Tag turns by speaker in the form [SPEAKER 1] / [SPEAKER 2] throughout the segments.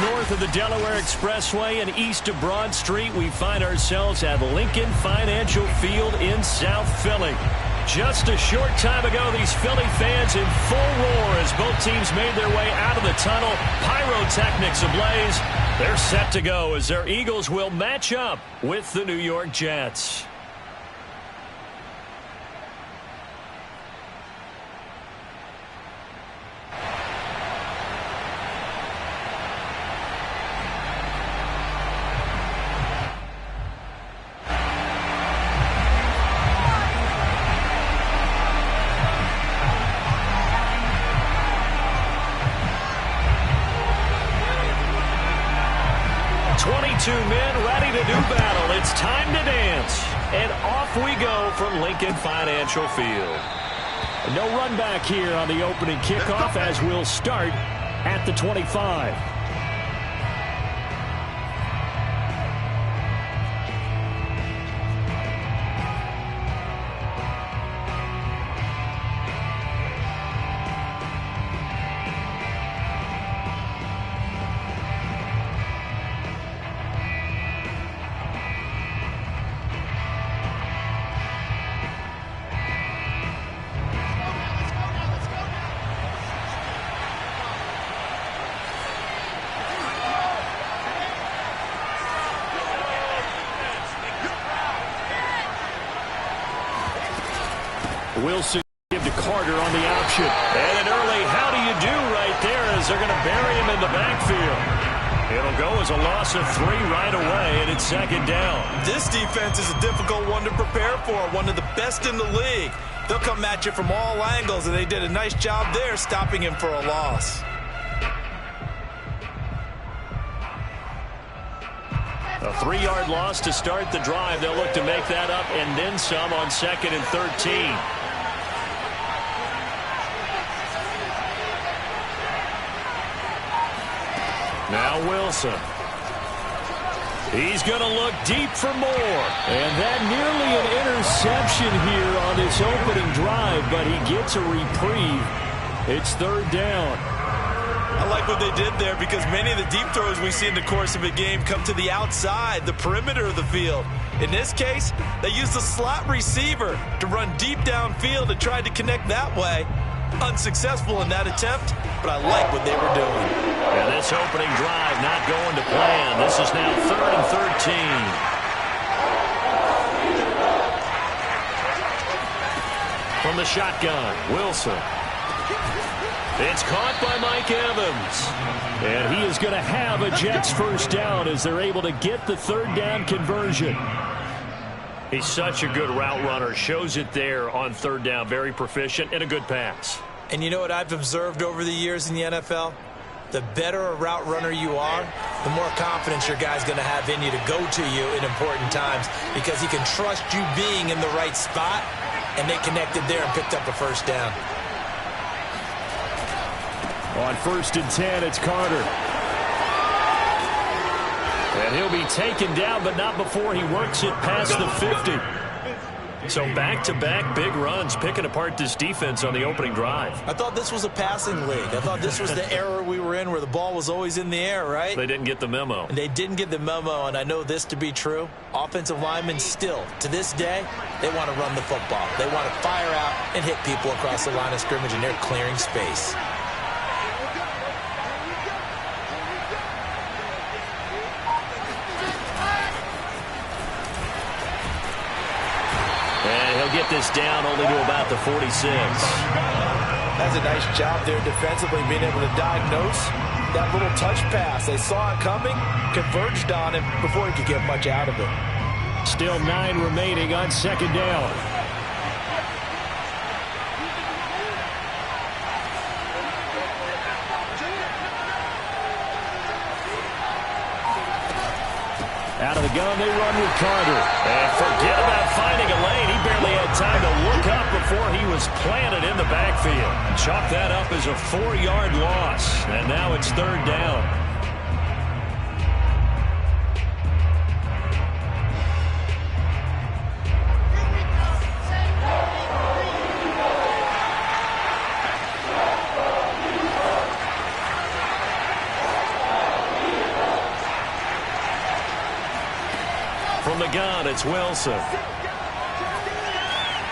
[SPEAKER 1] north of the Delaware Expressway and east of Broad Street, we find ourselves at Lincoln Financial Field in South Philly. Just a short time ago, these Philly fans in full roar as both teams made their way out of the tunnel. Pyrotechnics ablaze. They're set to go as their Eagles will match up with the New York Jets. Two men ready to do battle. It's time to dance. And off we go from Lincoln Financial Field. No run back here on the opening kickoff as we'll start at the 25. Wilson give to Carter on the option. And an early how do you do right there as they're going to bury him in the backfield. It'll go as a loss of 3 right away, and it's second down.
[SPEAKER 2] This defense is a difficult one to prepare for, one of the best in the league. They'll come at you from all angles, and they did a nice job there stopping him for a loss.
[SPEAKER 1] A 3-yard loss to start the drive. They'll look to make that up and then some on 2nd and 13. Now Wilson. He's going to look deep for more. And that nearly an interception here on this opening drive, but he gets a reprieve. It's 3rd down.
[SPEAKER 2] I like what they did there because many of the deep throws we see in the course of a game come to the outside, the perimeter of the field. In this case, they used the slot receiver to run deep downfield and tried to connect that way. Unsuccessful in that attempt, but I like what they were doing.
[SPEAKER 1] And this opening drive not going to plan. This is now 3rd and 13. From the shotgun, Wilson. It's caught by Mike Evans. And he is going to have a Jets first down as they're able to get the 3rd down conversion. He's such a good route runner. Shows it there on 3rd down. Very proficient and a good pass.
[SPEAKER 2] And you know what I've observed over the years in the NFL? The better a route runner you are, the more confidence your guy's going to have in you to go to you in important times because he can trust you being in the right spot, and they connected there and picked up a first down.
[SPEAKER 1] On 1st and 10, it's Carter. And he'll be taken down, but not before he works it past the 50. So back-to-back big runs, picking apart this defense on the opening drive.
[SPEAKER 2] I thought this was a passing league. I thought this was the era we were in where the ball was always in the air, right?
[SPEAKER 1] They didn't get the memo.
[SPEAKER 2] And they didn't get the memo, and I know this to be true. Offensive linemen still, to this day, they want to run the football. They want to fire out and hit people across the line of scrimmage, and they're clearing space.
[SPEAKER 1] Get this down only to about the 46.
[SPEAKER 2] That's a nice job there defensively, being able to diagnose that little touch pass. They saw it coming, converged on him before he could get much out of it.
[SPEAKER 1] Still 9 remaining on 2nd down. Out of the gun, they run with Carter. And forget about finding a lane. He barely had time to look up before he was planted in the backfield. Chalk that up as a 4-yard loss. And now it's 3rd down. gun, it's Wilson.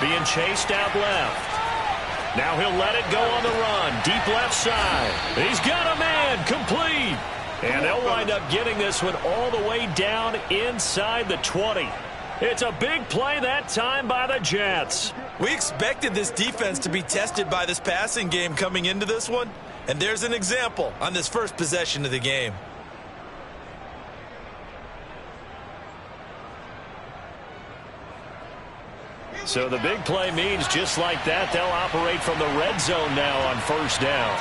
[SPEAKER 1] Being chased out left. Now he'll let it go on the run. Deep left side. He's got a man. Complete. And they'll wind up getting this one all the way down inside the 20. It's a big play that time by the Jets.
[SPEAKER 2] We expected this defense to be tested by this passing game coming into this one. And there's an example on this first possession of the game.
[SPEAKER 1] So the big play means just like that, they'll operate from the red zone now on first down.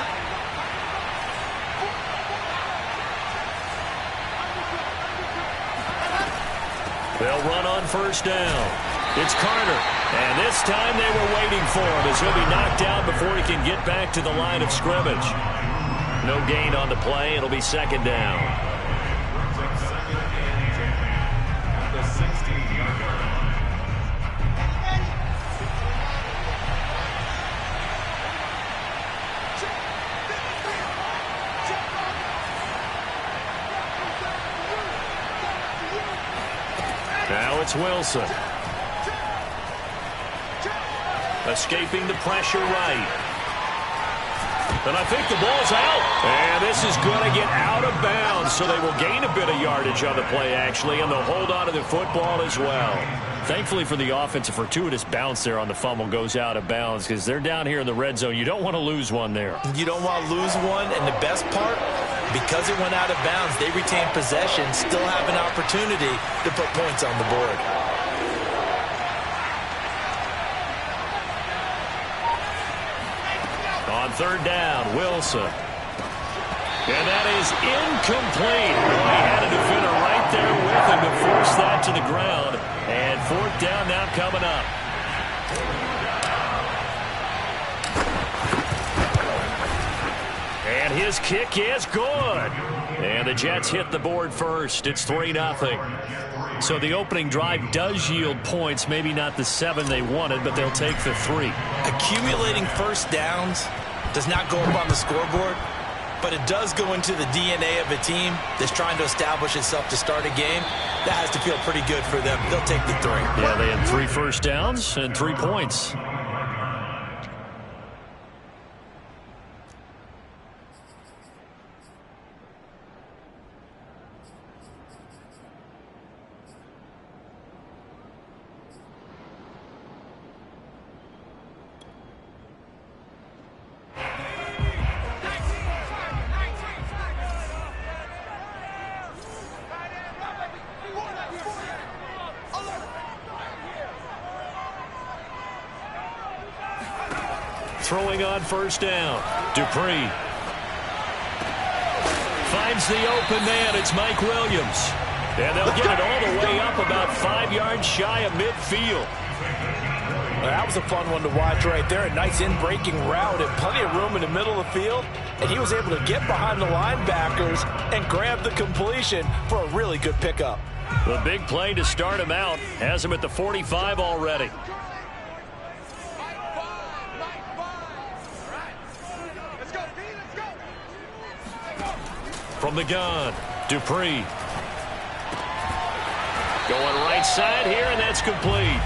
[SPEAKER 1] They'll run on first down. It's Carter. And this time they were waiting for him as he'll be knocked down before he can get back to the line of scrimmage. No gain on the play. It'll be second down. Now it's Wilson. Escaping the pressure right. And I think the ball's out. And this is going to get out of bounds, so they will gain a bit of yardage on the play, actually, and they'll hold on to the football as well. Thankfully for the offense, a fortuitous bounce there on the fumble goes out of bounds because they're down here in the red zone. You don't want to lose one there.
[SPEAKER 2] You don't want to lose one, and the best part, because it went out of bounds, they retain possession, still have an opportunity to put points on the board.
[SPEAKER 1] On third down, Wilson. And that is incomplete. Well, he had a defender right there with him to force that to the ground. And fourth down now coming up. And his kick is good. And the Jets hit the board first. It's 3-0. So the opening drive does yield points. Maybe not the 7 they wanted, but they'll take the 3.
[SPEAKER 2] Accumulating first downs does not go up on the scoreboard, but it does go into the DNA of a team that's trying to establish itself to start a game. That has to feel pretty good for them. They'll take the 3.
[SPEAKER 1] Yeah, they had 3 first downs and 3 points. Throwing on first down. Dupree. Finds the open man. It's Mike Williams. And they'll get it all the way up about 5 yards shy of midfield.
[SPEAKER 2] Well, that was a fun one to watch right there. A nice in-breaking route and plenty of room in the middle of the field. And he was able to get behind the linebackers and grab the completion for a really good pickup.
[SPEAKER 1] The big play to start him out has him at the 45 already. From the gun, Dupree. Going right side here, and that's complete.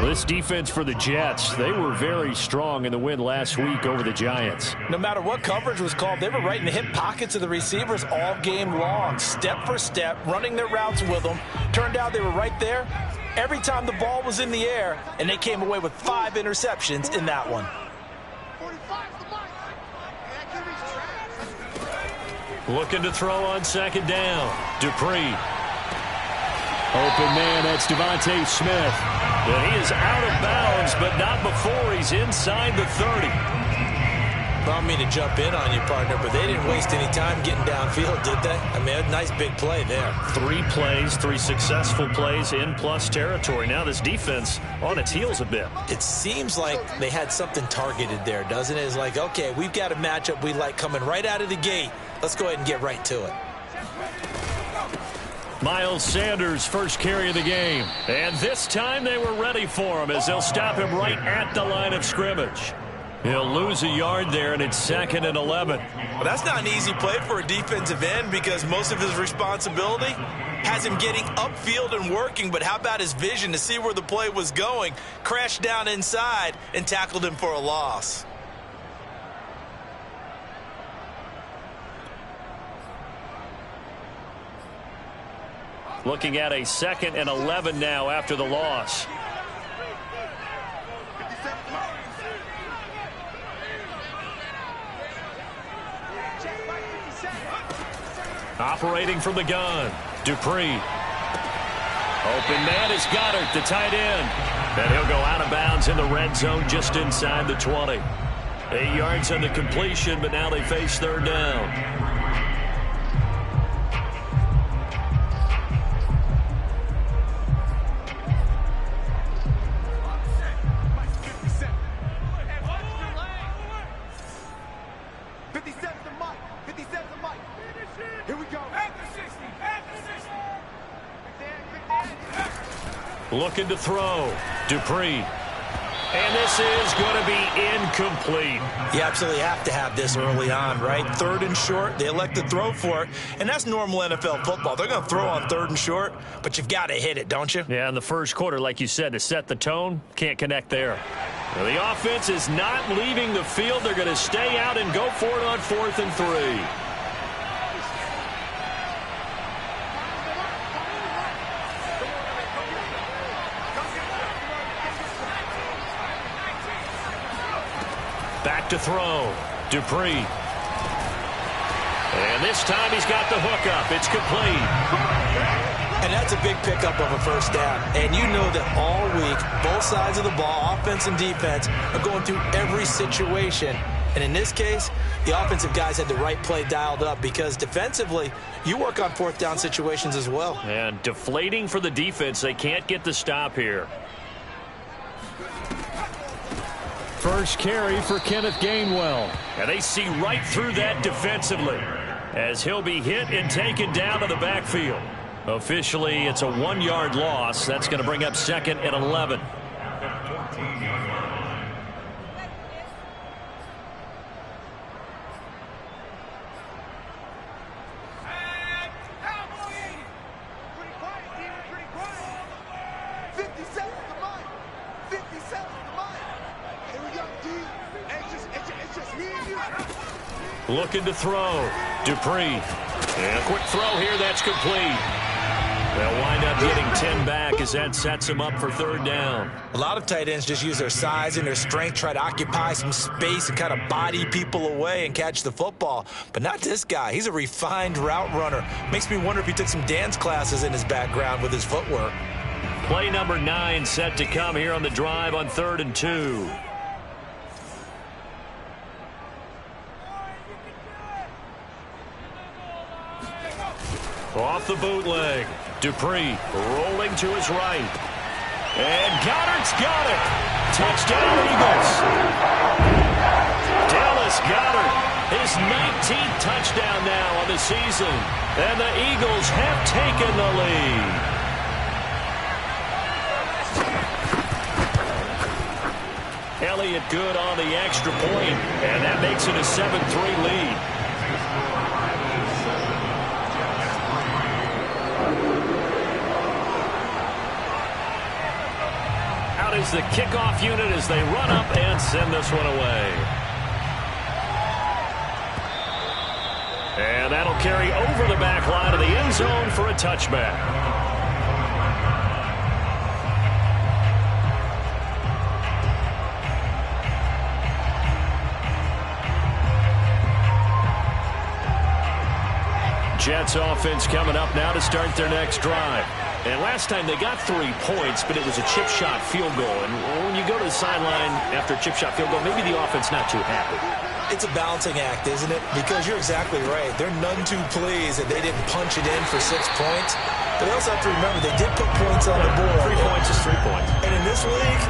[SPEAKER 1] This defense for the Jets, they were very strong in the win last week over the Giants.
[SPEAKER 2] No matter what coverage was called, they were right in the hip pockets of the receivers all game long, step for step, running their routes with them. Turned out they were right there every time the ball was in the air, and they came away with 5 interceptions in that one.
[SPEAKER 1] Looking to throw on second down. Dupree. Open man, that's Devontae Smith. And he is out of bounds, but not before he's inside the 30.
[SPEAKER 2] I don't mean to jump in on you, partner, but they didn't waste any time getting downfield, did they? I mean, a nice big play there.
[SPEAKER 1] 3 plays, 3 successful plays in plus territory. Now this defense on its heels a bit.
[SPEAKER 2] It seems like they had something targeted there, doesn't it? It's like, okay, we've got a matchup we like coming right out of the gate. Let's go ahead and get right to it.
[SPEAKER 1] Miles Sanders, first carry of the game. And this time they were ready for him as they'll stop him right at the line of scrimmage. He'll lose a yard there, and it's 2nd and 11.
[SPEAKER 2] Well, that's not an easy play for a defensive end because most of his responsibility has him getting upfield and working, but how about his vision to see where the play was going, crashed down inside, and tackled him for a loss.
[SPEAKER 1] Looking at a 2nd and 11 now after the loss. Operating from the gun, Dupree. Open man is Goddard, the tight end. And he'll go out of bounds in the red zone just inside the 20. 8 yards on the completion, but now they face 3rd down. Looking to throw. Dupree. And this is going to be incomplete.
[SPEAKER 2] You absolutely have to have this early on, right? 3rd and short, they elect to throw for it, and that's normal NFL football. They're going to throw on 3rd and short, but you've got to hit it, don't you?
[SPEAKER 1] Yeah, in the first quarter, like you said, to set the tone, can't connect there. Well, the offense is not leaving the field. They're going to stay out and go for it on 4th and 3. Back to throw. Dupree. And this time he's got the hook up. It's complete.
[SPEAKER 2] And that's a big pickup of a first down. And you know that all week, both sides of the ball, offense and defense, are going through every situation. And in this case, the offensive guys had the right play dialed up because defensively, you work on 4th down situations as well.
[SPEAKER 1] And deflating for the defense. They can't get the stop here. First carry for Kenneth Gainwell. And they see right through that defensively as he'll be hit and taken down to the backfield. Officially, it's a 1-yard loss. That's going to bring up 2nd and 11. Looking to throw. Dupree. And a quick throw here. That's complete. They'll wind up getting 10 back as that sets them up for 3rd down.
[SPEAKER 2] A lot of tight ends just use their size and their strength, try to occupy some space and kind of body people away and catch the football. But not this guy. He's a refined route runner. Makes me wonder if he took some dance classes in his background with his footwork.
[SPEAKER 1] Play number 9 set to come here on the drive on 3rd and 2. Off the bootleg. Dupree rolling to his right. And Goddard's got it. Touchdown, Eagles. Dallas Goedert, his 19th touchdown now on the season. And the Eagles have taken the lead. Elliott good on the extra point, and that makes it a 7-3 lead. Out is the kickoff unit as they run up and send this one away. And that'll carry over the back line of the end zone for a touchback. Jets offense coming up now to start their next drive. And last time they got 3 points, but it was a chip shot field goal. And when you go to the sideline after a chip shot field goal, maybe the offense not too happy.
[SPEAKER 2] It's a balancing act, isn't it? Because you're exactly right. They're none too pleased that they didn't punch it in for 6 points. But they also have to remember they did put points on the board.
[SPEAKER 1] 3 points is 3 points.
[SPEAKER 2] And in this league,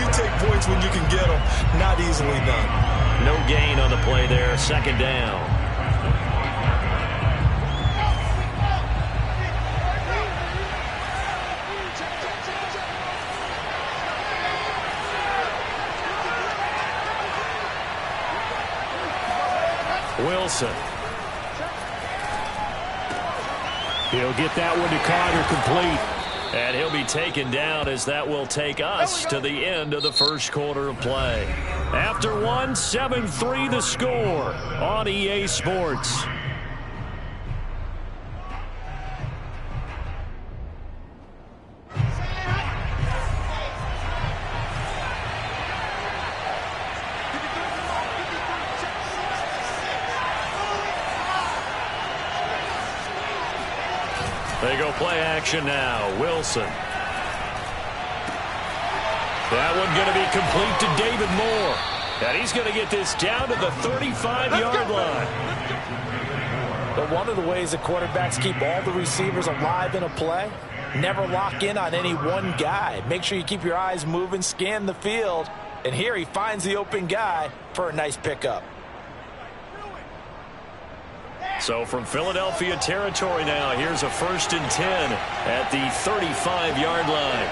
[SPEAKER 2] you take points when you can get them. Not easily done.
[SPEAKER 1] No gain on the play there. 2nd down. Wilson. He'll get that one to Carter, complete. And he'll be taken down as that will take us to the end of the first quarter of play. After one, 7-3 the score on EA Sports. They go play action now. Wilson. That one going to be complete to David Moore. And he's going to get this down to the 35-yard line.
[SPEAKER 2] But one of the ways that quarterbacks keep all the receivers alive in a play, never lock in on any one guy. Make sure you keep your eyes moving, scan the field. And here he finds the open guy for a nice pickup.
[SPEAKER 1] So from Philadelphia territory now, here's a 1st and 10 at the 35-yard line.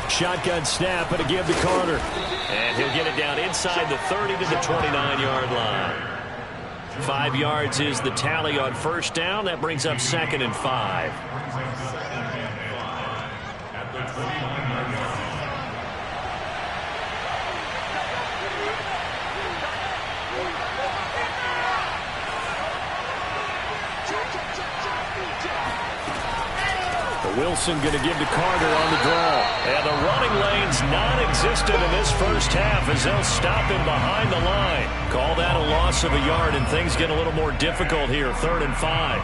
[SPEAKER 1] Shotgun snap and a give to Carter. And he'll get it down inside the 30 to the 29-yard line. 5 yards is the tally on first down. That brings up 2nd and 5. Wilson going to give to Carter on the draw. And the running lane's non-existent in this first half as they'll stop him behind the line. Call that a loss of a yard, and things get a little more difficult here. 3rd and 5.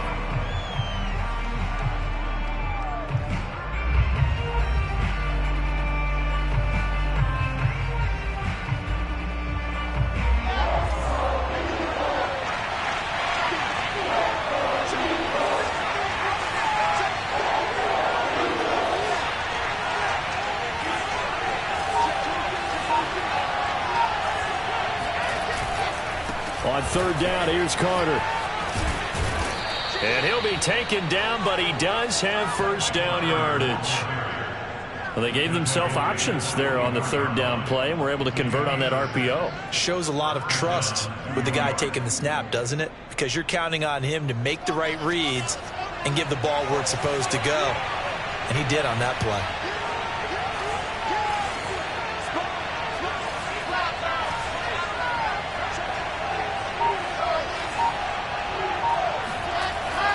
[SPEAKER 1] On 3rd down, here's Carter. And he'll be taken down, but he does have first down yardage. Well, they gave themselves options there on the 3rd down play, and were able to convert on that RPO.
[SPEAKER 2] Shows a lot of trust with the guy taking the snap, doesn't it? Because you're counting on him to make the right reads and give the ball where it's supposed to go. And he did on that play.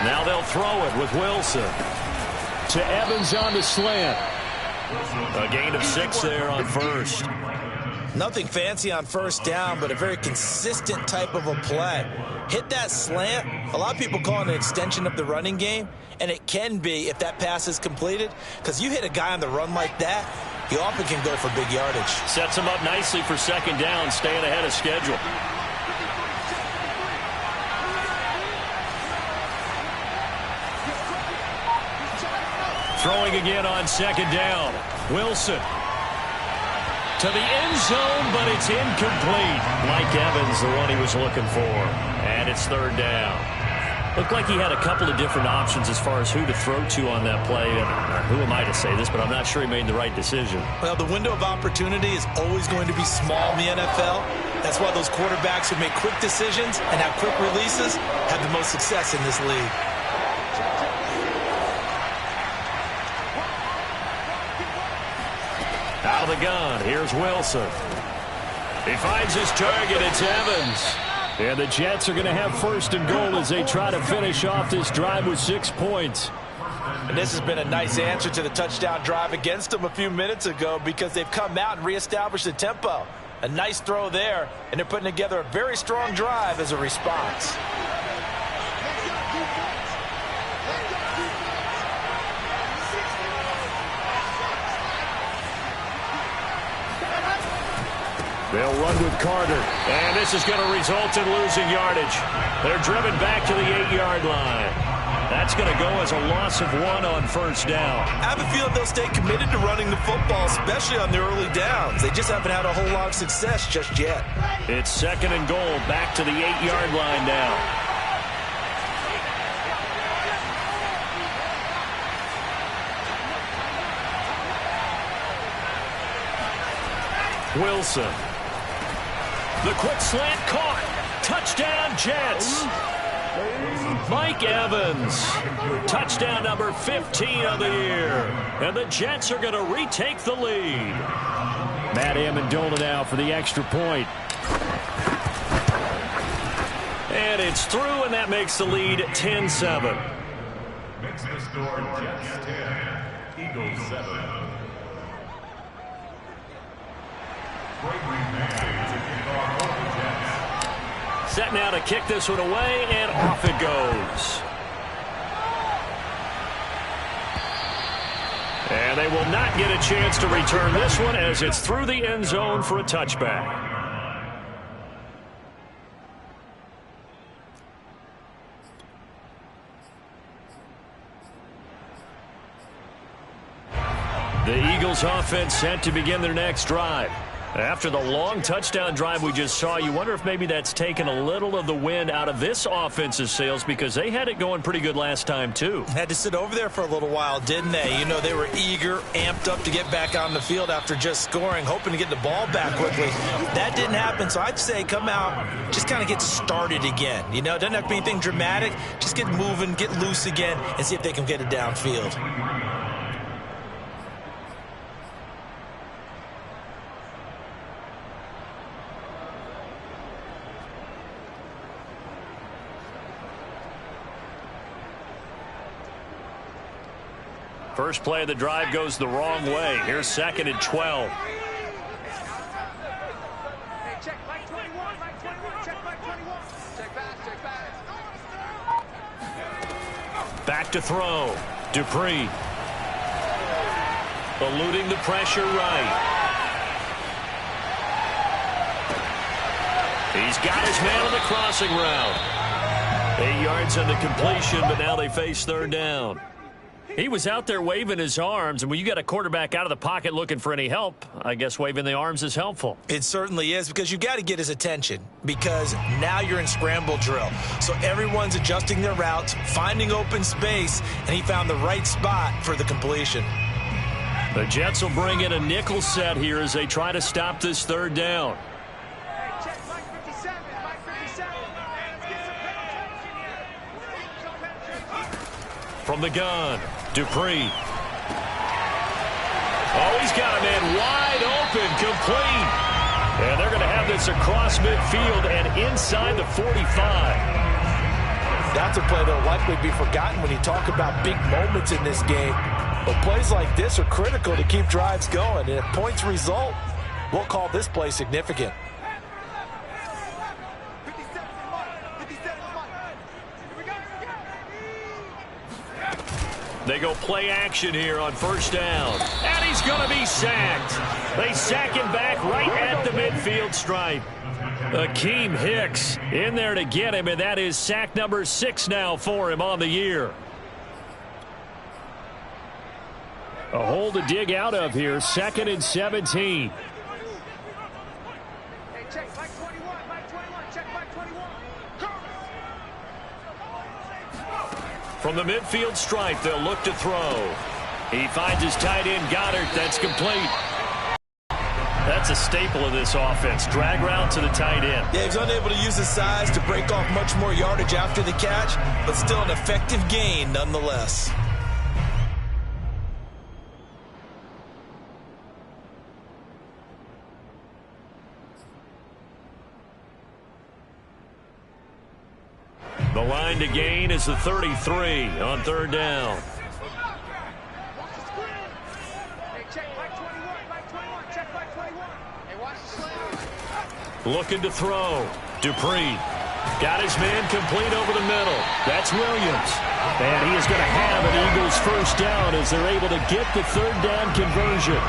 [SPEAKER 1] Now they'll throw it with Wilson. To Evans on the slant. A gain of 6 there on first.
[SPEAKER 2] Nothing fancy on first down, but a very consistent type of a play. Hit that slant. A lot of people call it an extension of the running game, and it can be if that pass is completed, because you hit a guy on the run like that, he often can go for big yardage.
[SPEAKER 1] Sets him up nicely for 2nd down, staying ahead of schedule. Throwing again on 2nd down. Wilson to the end zone, but it's incomplete. Mike Evans, the one he was looking for. And it's 3rd down. Looked like he had a couple of different options as far as who to throw to on that play. And who am I to say this, but I'm not sure he made the right decision.
[SPEAKER 2] Well, the window of opportunity is always going to be small in the NFL. That's why those quarterbacks who make quick decisions and have quick releases have the most success in this league.
[SPEAKER 1] Out of the gun, here's Wilson. He finds his target, it's Evans. And the Jets are going to have 1st and goal as they try to finish off this drive with 6 points.
[SPEAKER 2] And this has been a nice answer to the touchdown drive against them a few minutes ago, because they've come out and reestablished the tempo. A nice throw there, and they're putting together a very strong drive as a response.
[SPEAKER 1] They'll run with Carter, and this is going to result in losing yardage. They're driven back to the 8-yard line. That's going to go as a loss of 1 on first down.
[SPEAKER 2] I have a feeling they'll stay committed to running the football, especially on the early downs. They just haven't had a whole lot of success just yet.
[SPEAKER 1] It's 2nd and goal, back to the 8-yard line now. Wilson. The quick slant caught. Touchdown, Jets. Mike Evans. Touchdown number 15 of the year. And the Jets are going to retake the lead. Matt Amendola now for the extra point. And it's through, and that makes the lead 10-7.
[SPEAKER 3] Makes the score Jets 10, Eagles 7.
[SPEAKER 1] Set now to kick this one away, and off it goes. And they will not get a chance to return this one as it's through the end zone for a touchback. The Eagles offense set to begin their next drive. After the long touchdown drive we just saw, you wonder if maybe that's taken a little of the wind out of this offense's sails, because they had it going pretty good last time too.
[SPEAKER 2] Had to sit over there for a little while, didn't they? You know, they were eager, amped up to get back on the field after just scoring, hoping to get the ball back quickly. That didn't happen, so I'd say come out, just kind of get started again. You know, it doesn't have to be anything dramatic. Just get moving, get loose again, and see if they can get it downfield.
[SPEAKER 1] First play of the drive goes the wrong way. Here's 2nd and 12. Back to throw. Dupree. Eluding the pressure right. He's got his man on the crossing route. 8 yards on the completion, but now they face 3rd down. He was out there waving his arms, and when you got a quarterback out of the pocket looking for any help, I guess waving the arms is helpful.
[SPEAKER 2] It certainly is, because you've got to get his attention, because now you're in scramble drill. So everyone's adjusting their routes, finding open space, and he found the right spot for the completion.
[SPEAKER 1] The Jets will bring in a nickel set here as they try to stop this 3rd down. From the gun, Dupree. Oh, he's got a man wide open, complete. And they're going to have this across midfield and inside the 45.
[SPEAKER 2] That's a play that will likely be forgotten when you talk about big moments in this game. But plays like this are critical to keep drives going. And if points result, we'll call this play significant.
[SPEAKER 1] They go play action here on 1st down. And he's going to be sacked. They sack him back right at the midfield stripe. Akeem Hicks in there to get him, and that is sack number 6 now for him on the year. A hole to dig out of here, 2nd and 17. From the midfield stripe, they'll look to throw. He finds his tight end, Goddard. That's complete. That's a staple of this offense. Drag route to the tight end.
[SPEAKER 2] Yeah, he's unable to use his size to break off much more yardage after the catch, but still an effective gain nonetheless.
[SPEAKER 1] The line to gain is the 33 on 3rd down. Looking to throw. Dupree. Got his man complete over the middle. That's Williams. And he is going to have an Eagles 1st down as they're able to get the 3rd down conversion.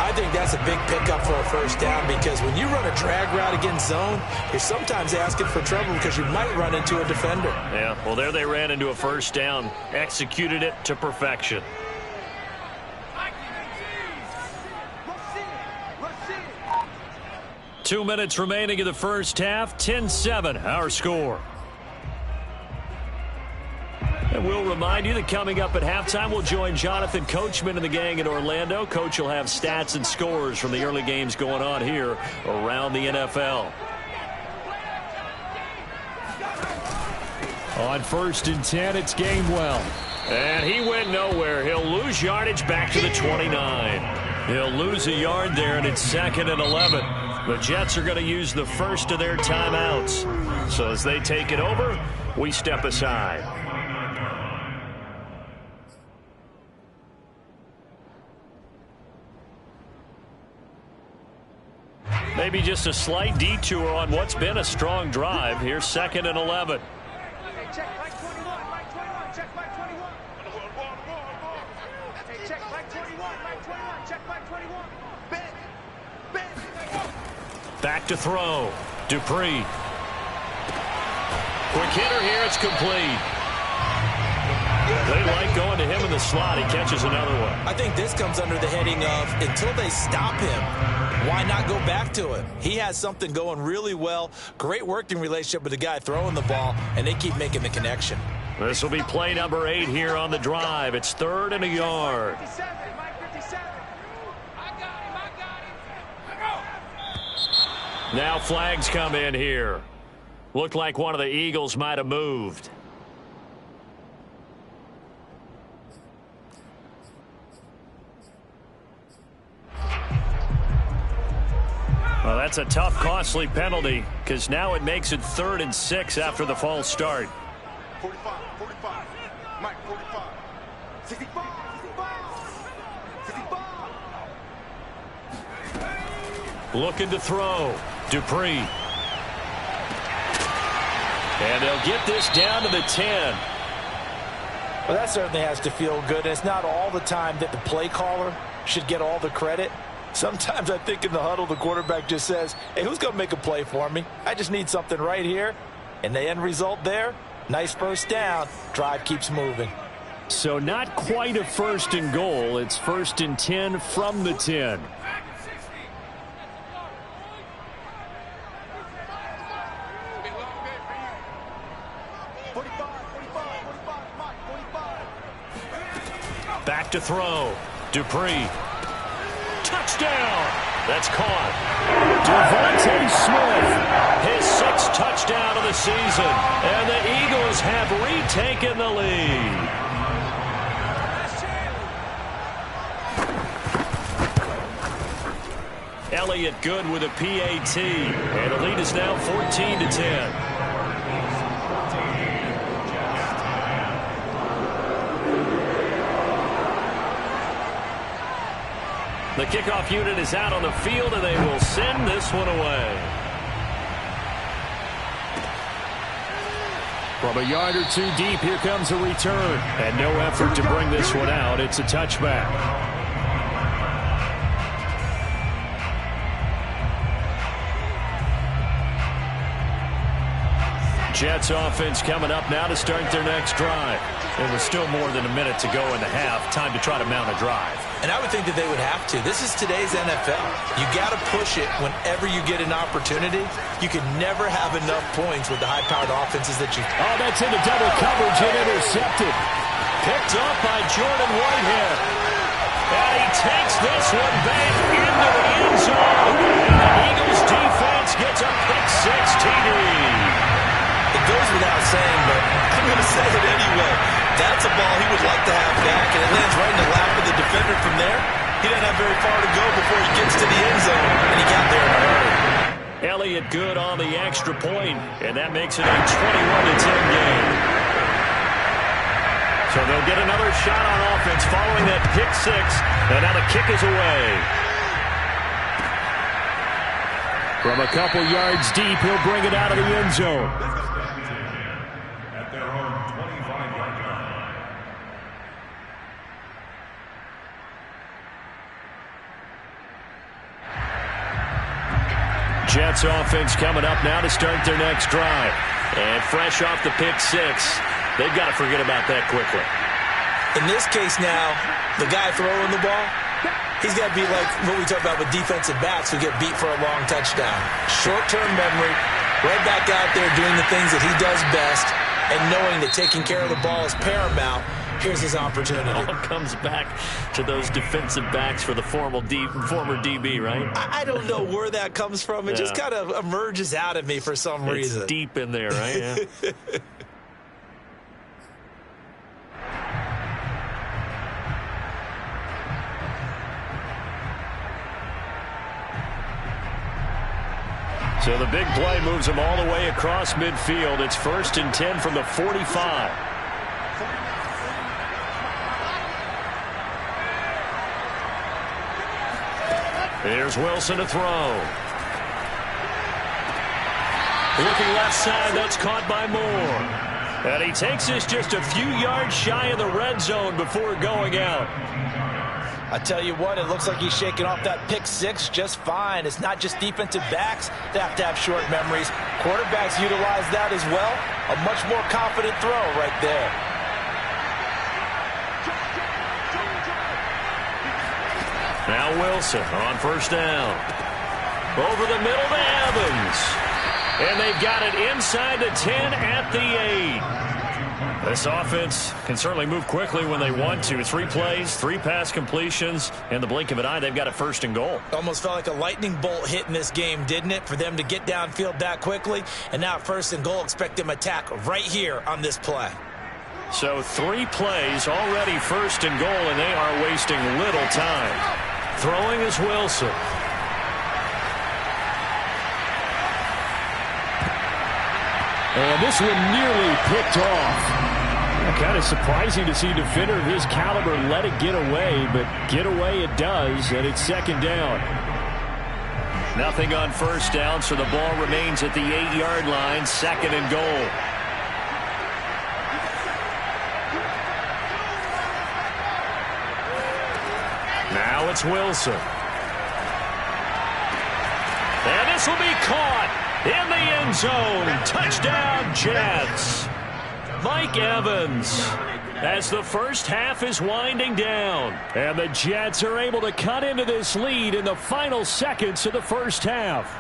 [SPEAKER 2] I think that's a big pickup for a 1st down, because when you run a drag route against zone, you're sometimes asking for trouble because you might run into a defender.
[SPEAKER 1] Yeah, well, there they ran into a 1st down, executed it to perfection. Two minutes remaining in the 1st half, 10-7, our score. And we'll remind you that coming up at halftime, we'll join Jonathan Coachman and the gang in Orlando. Coach will have stats and scores from the early games going on here around the NFL.
[SPEAKER 4] On 1st and 10, it's Gainwell.
[SPEAKER 1] And he went nowhere. He'll lose yardage back to the 29. He'll lose a yard there, and it's 2nd and 11. The Jets are going to use the first of their timeouts. So as they take it over, we step aside. Maybe just a slight detour on what's been a strong drive. Here's 2nd and 11.
[SPEAKER 5] Check like 21, like 21, check like 21. Hey, check like 21, like 21, check like 21.
[SPEAKER 1] Back to throw. Dupree. Quick hitter here. It's complete. They like going to him in the slot. He catches another one.
[SPEAKER 2] I think this comes under the heading of until they stop him, why not go back to him? He has something going really well. Great working relationship with the guy throwing the ball, and they keep making the connection.
[SPEAKER 1] This will be play number 8 here on the drive. It's 3rd and a yard.
[SPEAKER 5] 57, Mike 57. I got him.
[SPEAKER 1] Now flags come in here. Looked like one of the Eagles might have moved. Well, that's a tough, costly penalty because now it makes it 3rd and 6 after the false start.
[SPEAKER 5] 45, Mike 45. 65, 65.
[SPEAKER 1] Looking to throw. Dupree. And they'll get this down to the 10.
[SPEAKER 2] Well, that certainly has to feel good. It's not all the time that the play caller should get all the credit. Sometimes I think in the huddle, the quarterback just says, hey, who's going to make a play for me? I just need something right here. And the end result there, nice first down. Drive keeps moving.
[SPEAKER 1] So not quite a 1st and goal. It's 1st and 10 from the 10. Back to throw. Dupree. Touchdown. That's caught. Devontae Smith, his 6th touchdown of the season. And the Eagles have retaken the lead. Elliott good with a PAT. And the lead is now 14 to 10. The kickoff unit is out on the field, and they will send this one away.
[SPEAKER 4] From a yard or two deep, here comes a return.
[SPEAKER 1] And no effort to bring this one out. It's a touchback. Jets offense coming up now to start their next drive. There was still more than a minute to go in the half. Time to try to mount a drive.
[SPEAKER 2] And I would think that they would have to. This is today's NFL. You got to push it whenever you get an opportunity. You can never have enough points with the high-powered offenses that you...
[SPEAKER 4] Oh, that's into double coverage and intercepted.
[SPEAKER 1] Picked up by Jordan Whitehead. And he takes this one back into the end zone. And the Eagles defense gets a pick-6 TD.
[SPEAKER 2] It goes without saying, but I'm going to say it anyway. That's a ball he would like to have back, and it lands right in the lap of the defender from there. He doesn't have very far to go before he gets to the end zone, and he got there in a hurry.
[SPEAKER 1] Elliott good on the extra point, and that makes it a 21-10 game. So they'll get another shot on offense following that pick-6, and now the kick is away.
[SPEAKER 4] From a couple yards deep, he'll bring it out of the end zone.
[SPEAKER 3] At their own 25-yard line.
[SPEAKER 1] Jets offense coming up now to start their next drive. And fresh off the pick-6, they've got to forget about that quickly.
[SPEAKER 2] In this case now, the guy throwing the ball, he's got to be like what we talk about with defensive backs who get beat for a long touchdown. Short-term memory, right back out there doing the things that he does best, and knowing that taking care of the ball is paramount, here's his opportunity.
[SPEAKER 1] All comes back to those defensive backs for the former DB, right?
[SPEAKER 2] I don't know where that comes from. It just kind of emerges out of me for some reason.
[SPEAKER 1] It's deep in there, right? Yeah. So the big play moves him all the way across midfield. It's 1st and 10 from the 45. Here's Wilson to throw. Looking left side, that's caught by Moore. And he takes this just a few yards shy of the red zone before going out.
[SPEAKER 2] I tell you what, it looks like he's shaking off that pick six just fine. It's not just defensive backs that have to have short memories. Quarterbacks utilize that as well. A much more confident throw right there.
[SPEAKER 1] Now Wilson on 1st down. Over the middle to Evans. And they've got it inside the 10 at the 8. This offense can certainly move quickly when they want to. 3 plays, 3 pass completions. In the blink of an eye, they've got a 1st and goal.
[SPEAKER 2] Almost felt like a lightning bolt hit in this game, didn't it? For them to get downfield that quickly. And now 1st and goal, expect them to attack right here on this play.
[SPEAKER 1] So 3 plays, already 1st and goal, and they are wasting little time. Throwing is Wilson.
[SPEAKER 4] And this one nearly picked off. Kind of surprising to see a defender of his caliber let it get away, but get away it does, and it's 2nd down.
[SPEAKER 1] Nothing on 1st down, so the ball remains at the 8-yard line, 2nd and goal. Now it's Wilson. And this will be caught in the end zone. Touchdown, Jets. Mike Evans, as the first half is winding down.
[SPEAKER 4] And the Jets are able to cut into this lead in the final seconds of the first half.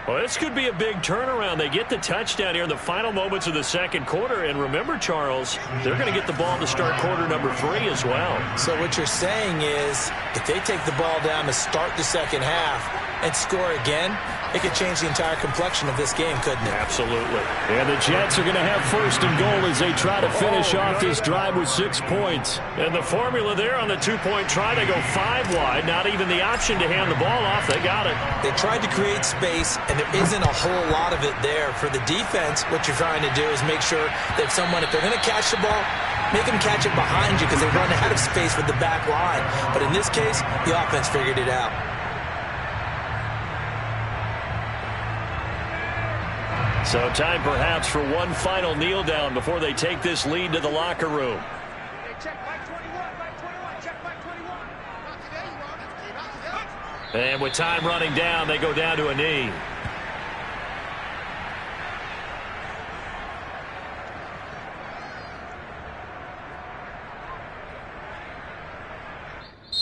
[SPEAKER 1] Well, this could be a big turnaround. They get the touchdown here in the final moments of the 2nd quarter. And remember, Charles, they're going to get the ball to start quarter number 3 as well.
[SPEAKER 2] So what you're saying is if they take the ball down to start the 2nd half and score again, it could change the entire complexion of this game, couldn't it?
[SPEAKER 1] Absolutely.
[SPEAKER 4] And the Jets are going to have 1st and goal as they try to finish off this drive with 6 points.
[SPEAKER 1] And the formula there on the 2-point try, they go 5 wide. Not even the option to hand the ball off. They got it.
[SPEAKER 2] They tried to create space, and there isn't a whole lot of it there. For the defense, what you're trying to do is make sure that if they're going to catch the ball, make them catch it behind you because they run out of space with the back line. But in this case, the offense figured it out.
[SPEAKER 1] So time perhaps for one final kneel down before they take this lead to the locker room.
[SPEAKER 5] Check back 21, check back 21.
[SPEAKER 1] And with time running down, they go down to a knee.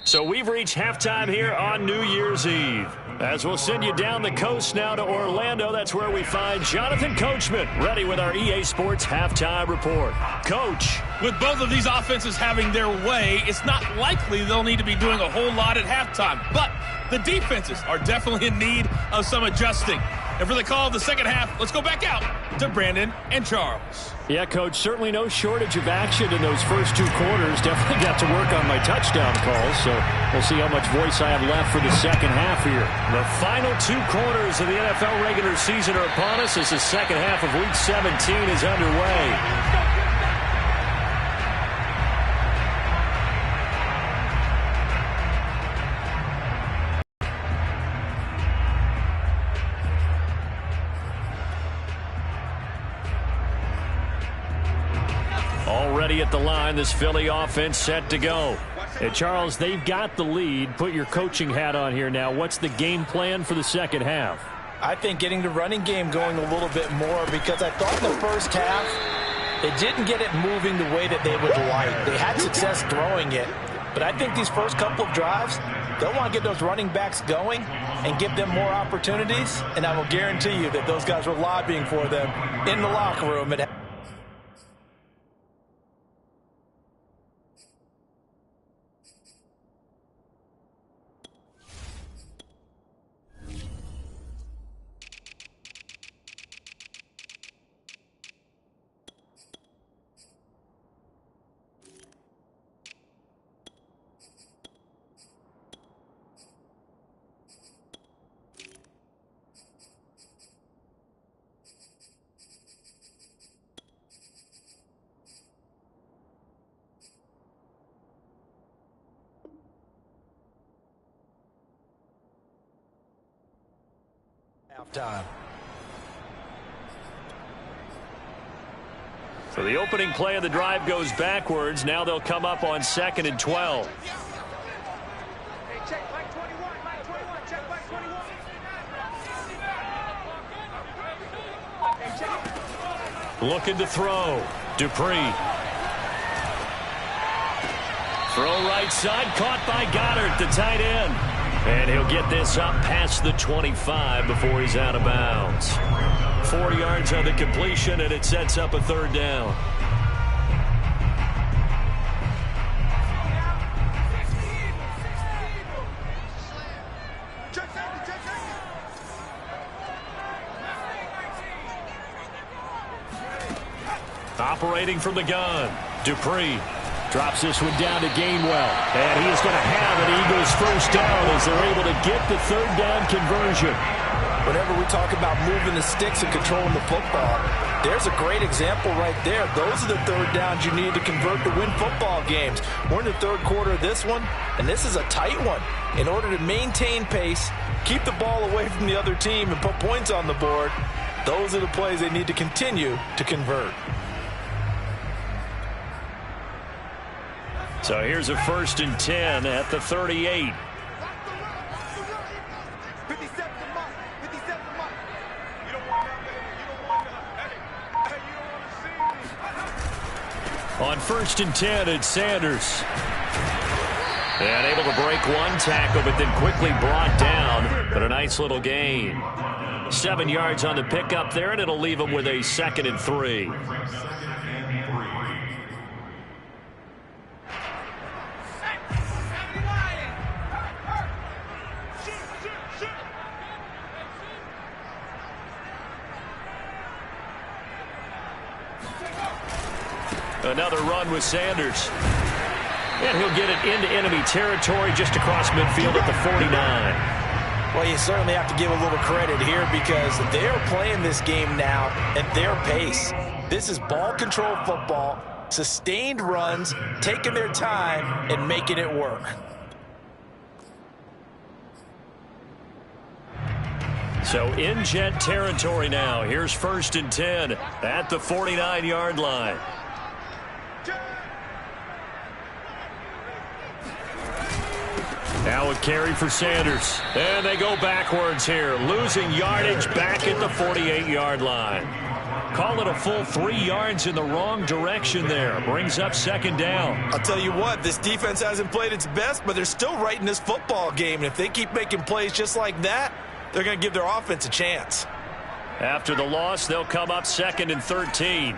[SPEAKER 1] So we've reached halftime here on New Year's Eve. As we'll send you down the coast now to Orlando, that's where we find Jonathan Coachman ready with our EA Sports halftime report. Coach.
[SPEAKER 6] With both of these offenses having their way, it's not likely they'll need to be doing a whole lot at halftime. But the defenses are definitely in need of some adjusting. And for the call of the 2nd half, let's go back out to Brandon and Charles.
[SPEAKER 4] Yeah, Coach, certainly no shortage of action in those first 2 quarters. Definitely got to work on my touchdown calls, so we'll see how much voice I have left for the 2nd half here.
[SPEAKER 1] The final 2 quarters of the NFL regular season are upon us as the 2nd half of Week 17 is underway. Already at the line, this Philly offense set to go.
[SPEAKER 4] Hey, Charles, they've got the lead. Put your coaching hat on here now. What's the game plan for the 2nd half?
[SPEAKER 2] I think getting the running game going a little bit more because I thought in the first half they didn't get it moving the way that they would like. They had success throwing it, but I think these first couple of drives, they'll want to get those running backs going and give them more opportunities, and I will guarantee you that those guys were lobbying for them in the locker room. Halftime.
[SPEAKER 1] So the opening play of the drive goes backwards. Now they'll come up on 2nd and 12.
[SPEAKER 5] Hey, check Mike 21, Mike 21, check Mike 21. Hey, check.
[SPEAKER 1] Looking to throw. Dupree. Throw right side, caught by Goddard, the tight end. And he'll get this up past the 25 before he's out of bounds. 4 yards on the completion, and it sets up a 3rd down. Operating from the gun, Dupree. Drops this one down to Gainwell. And he is going to have an Eagles 1st down as they're able to get the 3rd down conversion.
[SPEAKER 2] Whenever we talk about moving the sticks and controlling the football, there's a great example right there. Those are the 3rd downs you need to convert to win football games. We're in the 3rd quarter of this one, and this is a tight one. In order to maintain pace, keep the ball away from the other team, and put points on the board, those are the plays they need to continue to convert.
[SPEAKER 1] So here's a 1st and 10 at the 38.
[SPEAKER 5] 57 to Mike. 57 to Mike. You don't want that, baby. You don't want that. Hey, you don't want to see me.
[SPEAKER 1] On 1st and 10, it's Sanders. And able to break one tackle, but then quickly brought down. But a nice little gain. 7 yards on the pickup there, and it'll leave him with a 2nd and 3. Another run with Sanders. And he'll get it into enemy territory just across midfield at the 49.
[SPEAKER 2] Well, you certainly have to give a little credit here because they're playing this game now at their pace. This is ball control football, sustained runs, taking their time and making it work.
[SPEAKER 1] So in jet territory now. Here's 1st and 10 at the 49-yard line. Now a carry for Sanders. And they go backwards here. Losing yardage back at the 48-yard line. Call it a full 3 yards in the wrong direction there. Brings up 2nd down.
[SPEAKER 2] I'll tell you what, this defense hasn't played its best, but they're still right in this football game. And if they keep making plays just like that, they're going to give their offense a chance.
[SPEAKER 1] After the loss, they'll come up 2nd and 13.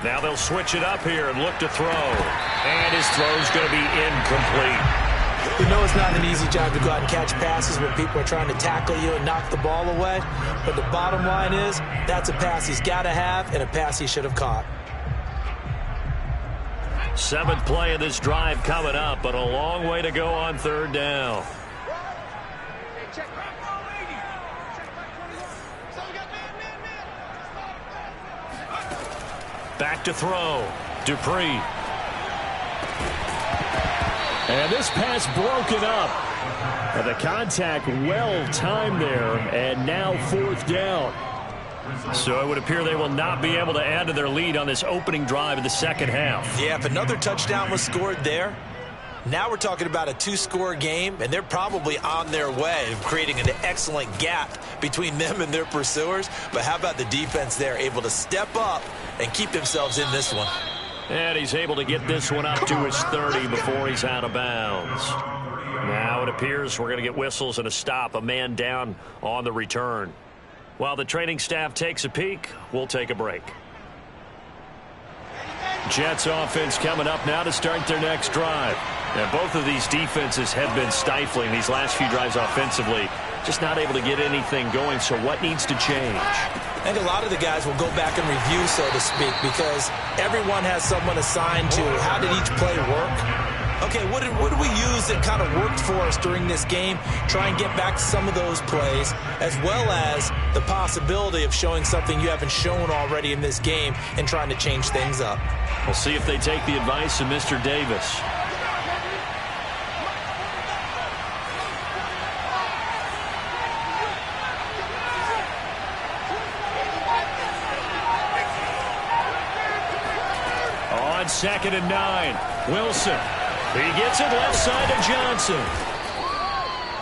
[SPEAKER 1] Now they'll switch it up here and look to throw. And his throw's going to be incomplete.
[SPEAKER 7] You know it's not an easy job to go out and catch passes when people are trying to tackle you and knock the ball away. But the bottom line is that's a pass he's got to have and a pass he should have caught.
[SPEAKER 1] 7th play of this drive coming up, but a long way to go on 3rd down. Back to throw. Dupree.
[SPEAKER 4] And this pass broken up. And the contact well timed there, and now 4th down.
[SPEAKER 1] So it would appear they will not be able to add to their lead on this opening drive of the 2nd half.
[SPEAKER 2] Yeah, if another touchdown was scored there, now we're talking about a 2-score game, and they're probably on their way of creating an excellent gap between them and their pursuers. But how about the defense there, able to step up and keep themselves in this one?
[SPEAKER 1] And he's able to get this one up to his 30 before he's out of bounds. Now it appears we're going to get whistles and a stop, a man down on the return. While the training staff takes a peek, we'll take a break. Jets offense coming up now to start their next drive. And both of these defenses have been stifling these last few drives offensively. Just not able to get anything going, so what needs to change?
[SPEAKER 7] I think a lot of the guys will go back and review, so to speak, because everyone has someone assigned to how did each play work. okay, what did we use that kind of worked for us during this game? Try and get back to some of those plays, as well as the possibility of showing something you haven't shown already in this game and trying to change things up.
[SPEAKER 1] We'll see if they take the advice of Mr. Davis. On 2nd and 9, Wilson. He gets it left side to Johnson.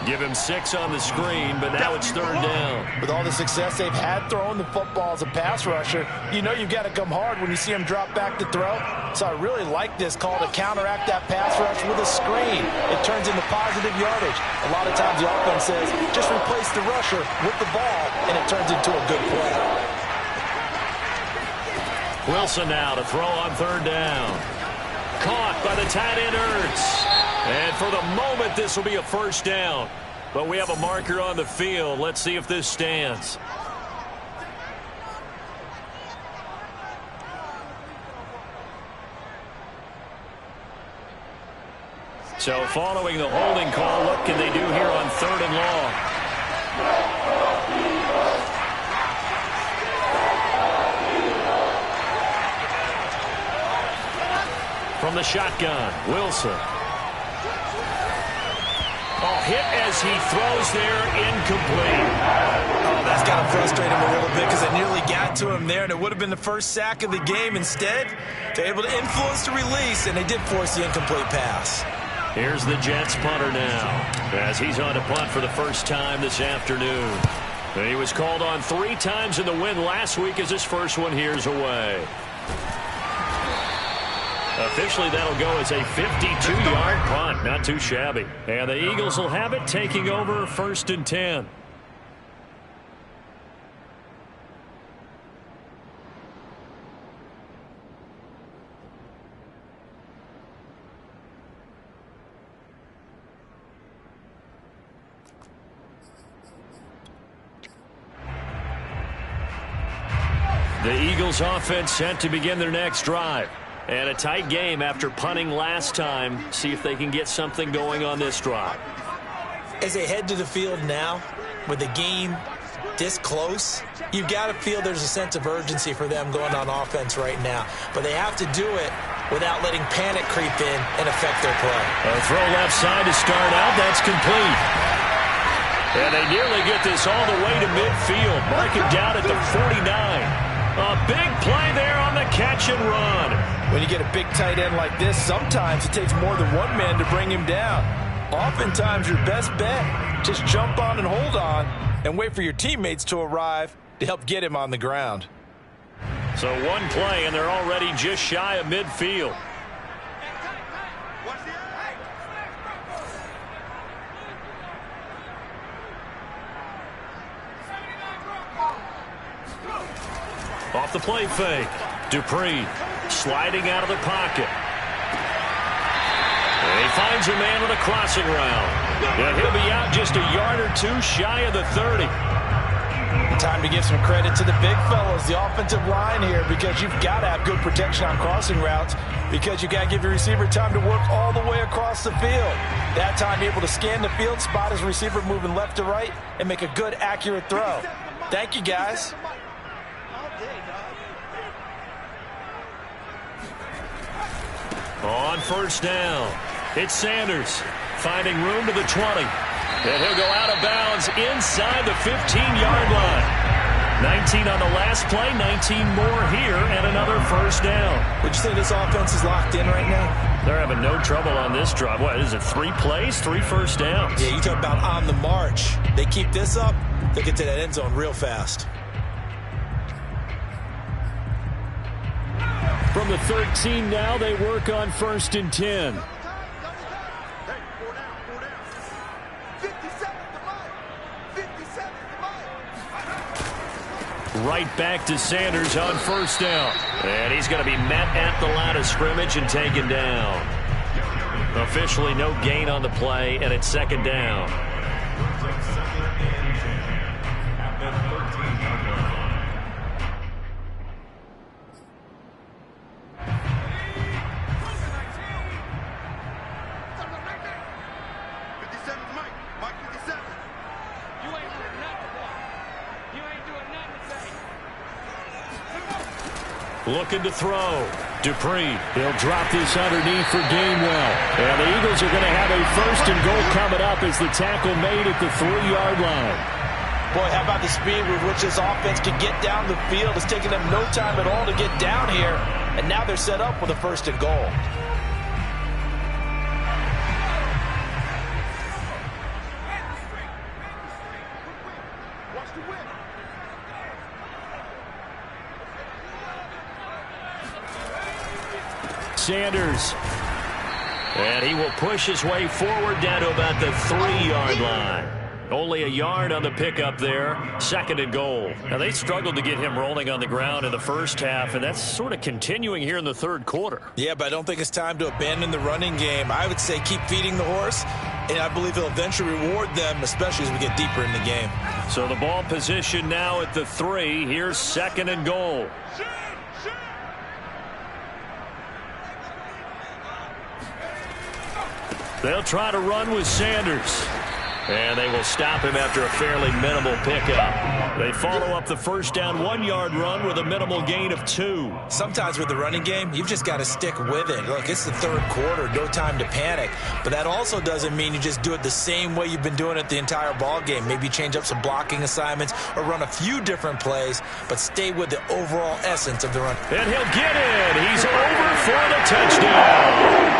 [SPEAKER 1] Give him 6 on the screen, but now it's 3rd down.
[SPEAKER 8] With all the success they've had throwing the football as a pass rusher, you know you've got to come hard when you see him drop back to throw. So I really like this call to counteract that pass rush with a screen. It turns into positive yardage. A lot of times the offense says, just replace the rusher with the ball, and it turns into a good play.
[SPEAKER 1] Wilson now to throw on 3rd down. Caught by the tight end Ertz. And for the moment, this will be a 1st down. But we have a marker on the field. Let's see if this stands. So following the holding call, what can they do here on 3rd and long? From the shotgun, Wilson. Oh, hit as he throws there, incomplete.
[SPEAKER 7] Oh, that's got to frustrate him a little bit because it nearly got to him there, and it would have been the first sack of the game. Instead, they're able to influence the release, and they did force the incomplete pass.
[SPEAKER 1] Here's the Jets punter now, as he's on to punt for the first time this afternoon. And he was called on 3 times in the win last week as his first one here's away. Officially, that'll go as a 52-yard punt. Not too shabby. And the Eagles will have it, taking over 1st and 10. The Eagles offense set to begin their next drive. And a tight game after punting last time. See if they can get something going on this drive.
[SPEAKER 7] As they head to the field now, with the game this close, you've got to feel there's a sense of urgency for them going on offense right now. But they have to do it without letting panic creep in and affect their play.
[SPEAKER 1] A throw left side to start out. That's complete. And they nearly get this all the way to midfield. Mark it down at the 49. A big play there on the catch and run.
[SPEAKER 8] When you get a big tight end like this, sometimes it takes more than one man to bring him down. Oftentimes, your best bet, just jump on and hold on and wait for your teammates to arrive to help get him on the ground.
[SPEAKER 1] So one play, and they're already just shy of midfield. Off the play fake. Dupree sliding out of the pocket. And he finds a man with a crossing route. And he'll be out just a yard or 2 shy of the 30.
[SPEAKER 8] Time to give some credit to the big fellas, the offensive line here, because you've got to have good protection on crossing routes, because you got to give your receiver time to work all the way across the field. That time able to scan the field, spot his receiver moving left to right, and make a good, accurate throw. Thank you, guys.
[SPEAKER 1] On 1st down, it's Sanders finding room to the 20. And he'll go out of bounds inside the 15-yard line. 19 on the last play, 19 more here, and another 1st down.
[SPEAKER 7] Would you say this offense is locked in right now?
[SPEAKER 1] They're having no trouble on this drive. What is it, 3 plays, 3 first downs?
[SPEAKER 7] Yeah, you talk about on the march. They keep this up, they'll get to that end zone real fast.
[SPEAKER 1] From the 13 now, they work on 1st and 10. Right back to Sanders on 1st down. And he's going to be met at the line of scrimmage and taken down. Officially no gain on the play, and it's 2nd down. Looking to throw. Dupree. He'll drop this underneath for Gainwell. And the Eagles are going to have a 1st and goal coming up as the tackle made at the 3-yard line.
[SPEAKER 8] Boy, how about the speed with which this offense can get down the field? It's taking them no time at all to get down here. And now they're set up with a 1st and goal.
[SPEAKER 1] Sanders. And he will push his way forward down to about the 3-yard line. Only a yard on the pickup there. 2nd and goal. Now, they struggled to get him rolling on the ground in the first half, and that's sort of continuing here in the 3rd quarter.
[SPEAKER 7] Yeah, but I don't think it's time to abandon the running game. I would say keep feeding the horse, and I believe he'll eventually reward them, especially as we get deeper in the game.
[SPEAKER 1] So the ball position now at the 3. Here's 2nd and goal. They'll try to run with Sanders. And they will stop him after a fairly minimal pickup. They follow up the 1st down 1-yard run with a minimal gain of 2.
[SPEAKER 7] Sometimes with the running game, you've just got to stick with it. Look, it's the 3rd quarter, no time to panic. But that also doesn't mean you just do it the same way you've been doing it the entire ball game. Maybe change up some blocking assignments or run a few different plays, but stay with the overall essence of the run.
[SPEAKER 1] And he'll get it. He's over for the touchdown.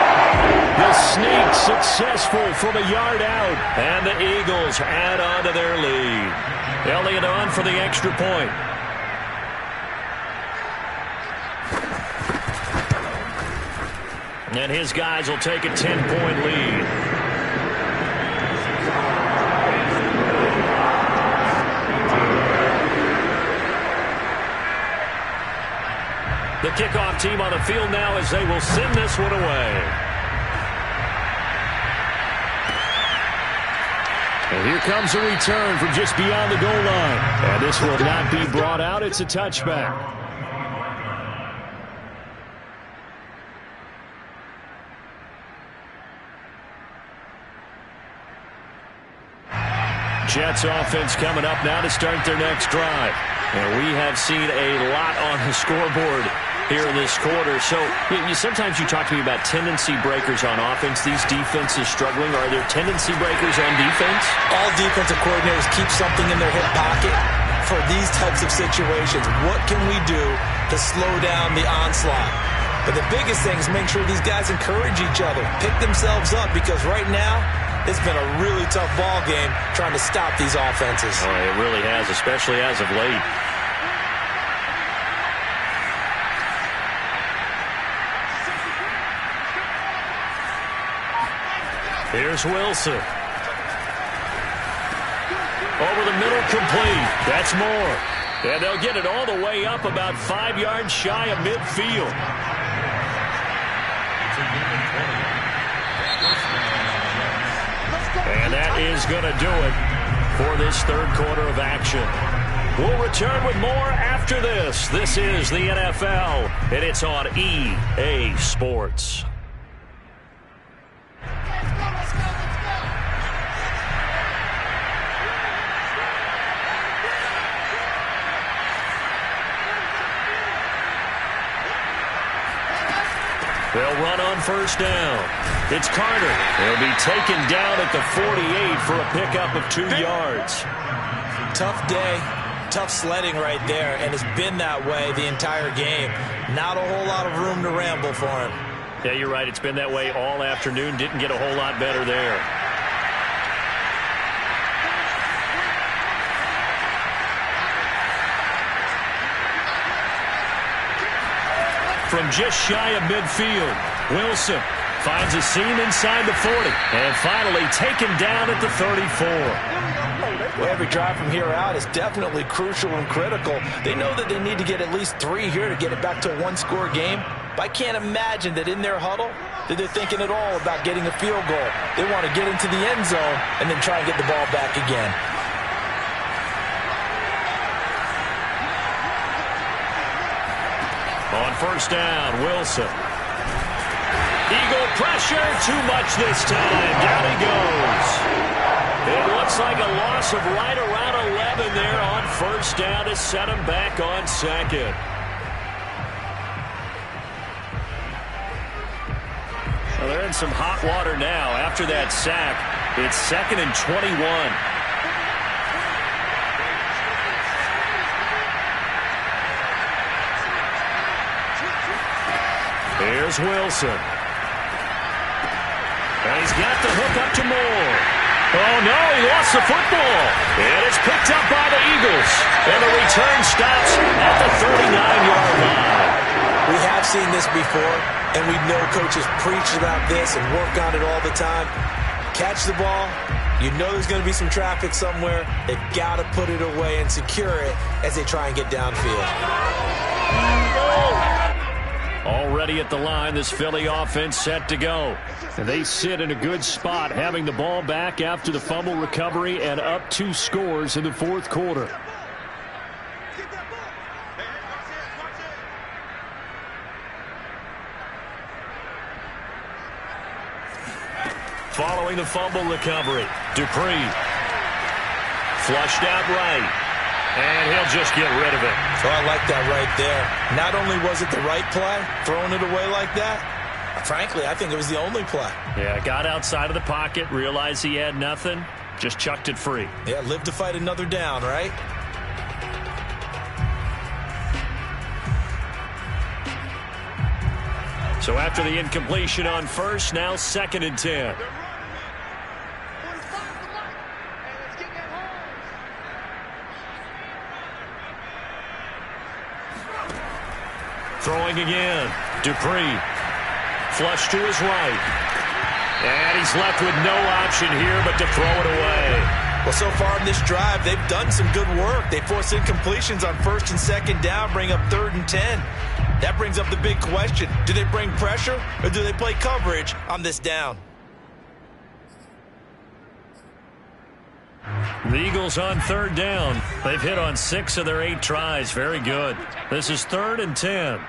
[SPEAKER 1] The sneak successful from a yard out. And the Eagles add on to their lead. Elliott on for the extra point. And his guys will take a 10-point lead. The kickoff team on the field now as they will send this one away. And here comes a return from just beyond the goal line. And this will not be brought out. It's a touchback. Jets offense coming up now to start their next drive. And we have seen a lot on the scoreboard here in this quarter. So sometimes you talk to me about tendency breakers on offense. These defenses struggling. Are there tendency breakers on defense?
[SPEAKER 7] All defensive coordinators keep something in their hip pocket for these types of situations. What can we do to slow down the onslaught? But the biggest thing is make sure these guys encourage each other, pick themselves up, because right now it's been a really tough ball game trying to stop these offenses.
[SPEAKER 1] Oh, it really has, especially as of late. Here's Wilson. Over the middle, complete. That's more. And they'll get it all the way up about 5 yards shy of midfield. And that is going to do it for this 3rd quarter of action. We'll return with more after this. This is the NFL, and it's on EA Sports. They'll run on 1st down. It's Carter. He'll be taken down at the 48 for a pickup of 2 yards.
[SPEAKER 7] Tough day, tough sledding right there, and it's been that way the entire game. Not a whole lot of room to ramble for him.
[SPEAKER 1] Yeah, you're right. It's been that way all afternoon. Didn't get a whole lot better there. From just shy of midfield, Wilson finds a seam inside the 40 and finally taken down at the 34.
[SPEAKER 8] Well, every drive from here out is definitely crucial and critical. They know that they need to get at least 3 here to get it back to a 1-score game. But I can't imagine that in their huddle that they're thinking at all about getting a field goal. They want to get into the end zone and then try and get the ball back again.
[SPEAKER 1] On 1st down, Wilson. Eagle pressure, too much this time. Down he goes. It looks like a loss of right around 11 there on 1st down to set him back on 2nd. Well, they're in some hot water now. After that sack, it's 2nd and 21. Here's Wilson. And he's got the hook up to Moore. Oh, no, he lost the football. And it's picked up by the Eagles. And the return stops at the 39-yard line.
[SPEAKER 7] We have seen this before, and we know coaches preach about this and work on it all the time. Catch the ball. You know there's going to be some traffic somewhere. They've got to put it away and secure it as they try and get downfield.
[SPEAKER 1] Already at the line, this Philly offense set to go. And they sit in a good spot, having the ball back after the fumble recovery and up 2 scores in the 4th quarter. Following the fumble recovery, Dupree. Flushed out right. And he'll just get rid of it.
[SPEAKER 7] So I like that right there. Not only was it the right play, throwing it away like that, frankly, I think it was the only play.
[SPEAKER 1] Yeah, got outside of the pocket, realized he had nothing, just chucked it free.
[SPEAKER 7] Yeah, live to fight another down, right?
[SPEAKER 1] So after the incompletion on first, now 2nd and 10. Throwing again. Dupree. Flush to his right. And he's left with no option here but to throw it away.
[SPEAKER 7] Well, so far in this drive, they've done some good work. They forced incompletions on 1st and 2nd down, bring up 3rd and 10. That brings up the big question. Do they bring pressure or do they play coverage on this down?
[SPEAKER 1] The Eagles on 3rd down. They've hit on 6 of their 8 tries. Very good. This is 3rd and 10.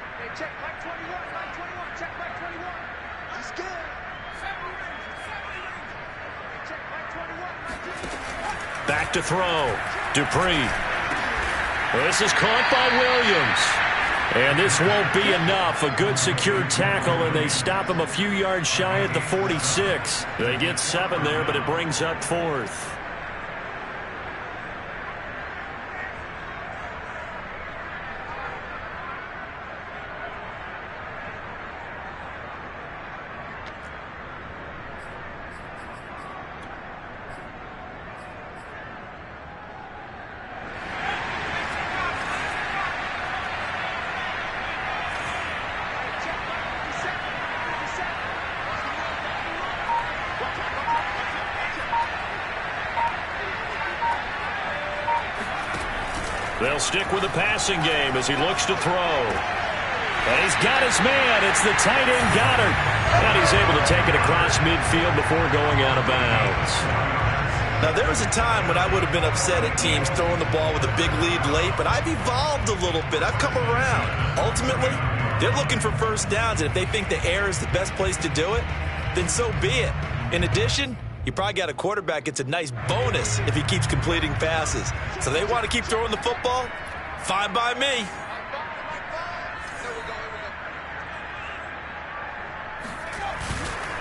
[SPEAKER 1] Back to throw. Dupree. This is caught by Williams. And this won't be enough. A good secure tackle, and they stop him a few yards shy at the 46. They get 7 there, but it brings up 4th. They'll stick with the passing game as he looks to throw. And he's got his man. It's the tight end Goddard. And he's able to take it across midfield before going out of bounds.
[SPEAKER 7] Now, there was a time when I would have been upset at teams throwing the ball with a big lead late, but I've evolved a little bit. I've come around. Ultimately, they're looking for first downs, and if they think the air is the best place to do it, then so be it. In addition, you probably got a quarterback gets a nice bonus if he keeps completing passes. So they want to keep throwing the football? Fine by me.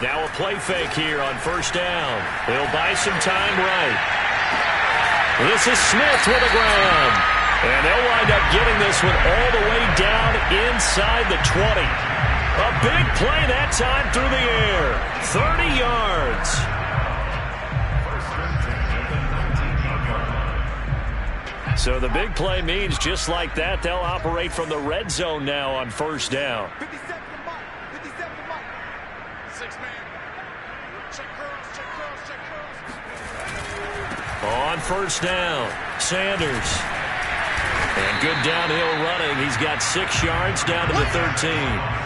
[SPEAKER 1] Now a play fake here on 1st down. They'll buy some time right. This is Smith with a grab. And they'll wind up getting this one all the way down inside the 20. A big play that time through the air. 30 yards. So the big play means just like that, they'll operate from the red zone now on 1st down.
[SPEAKER 5] 57 to Mike. 57 to Mike. 6-man. Check curls.
[SPEAKER 1] On 1st down, Sanders. And good downhill running. He's got 6 yards down to the 13.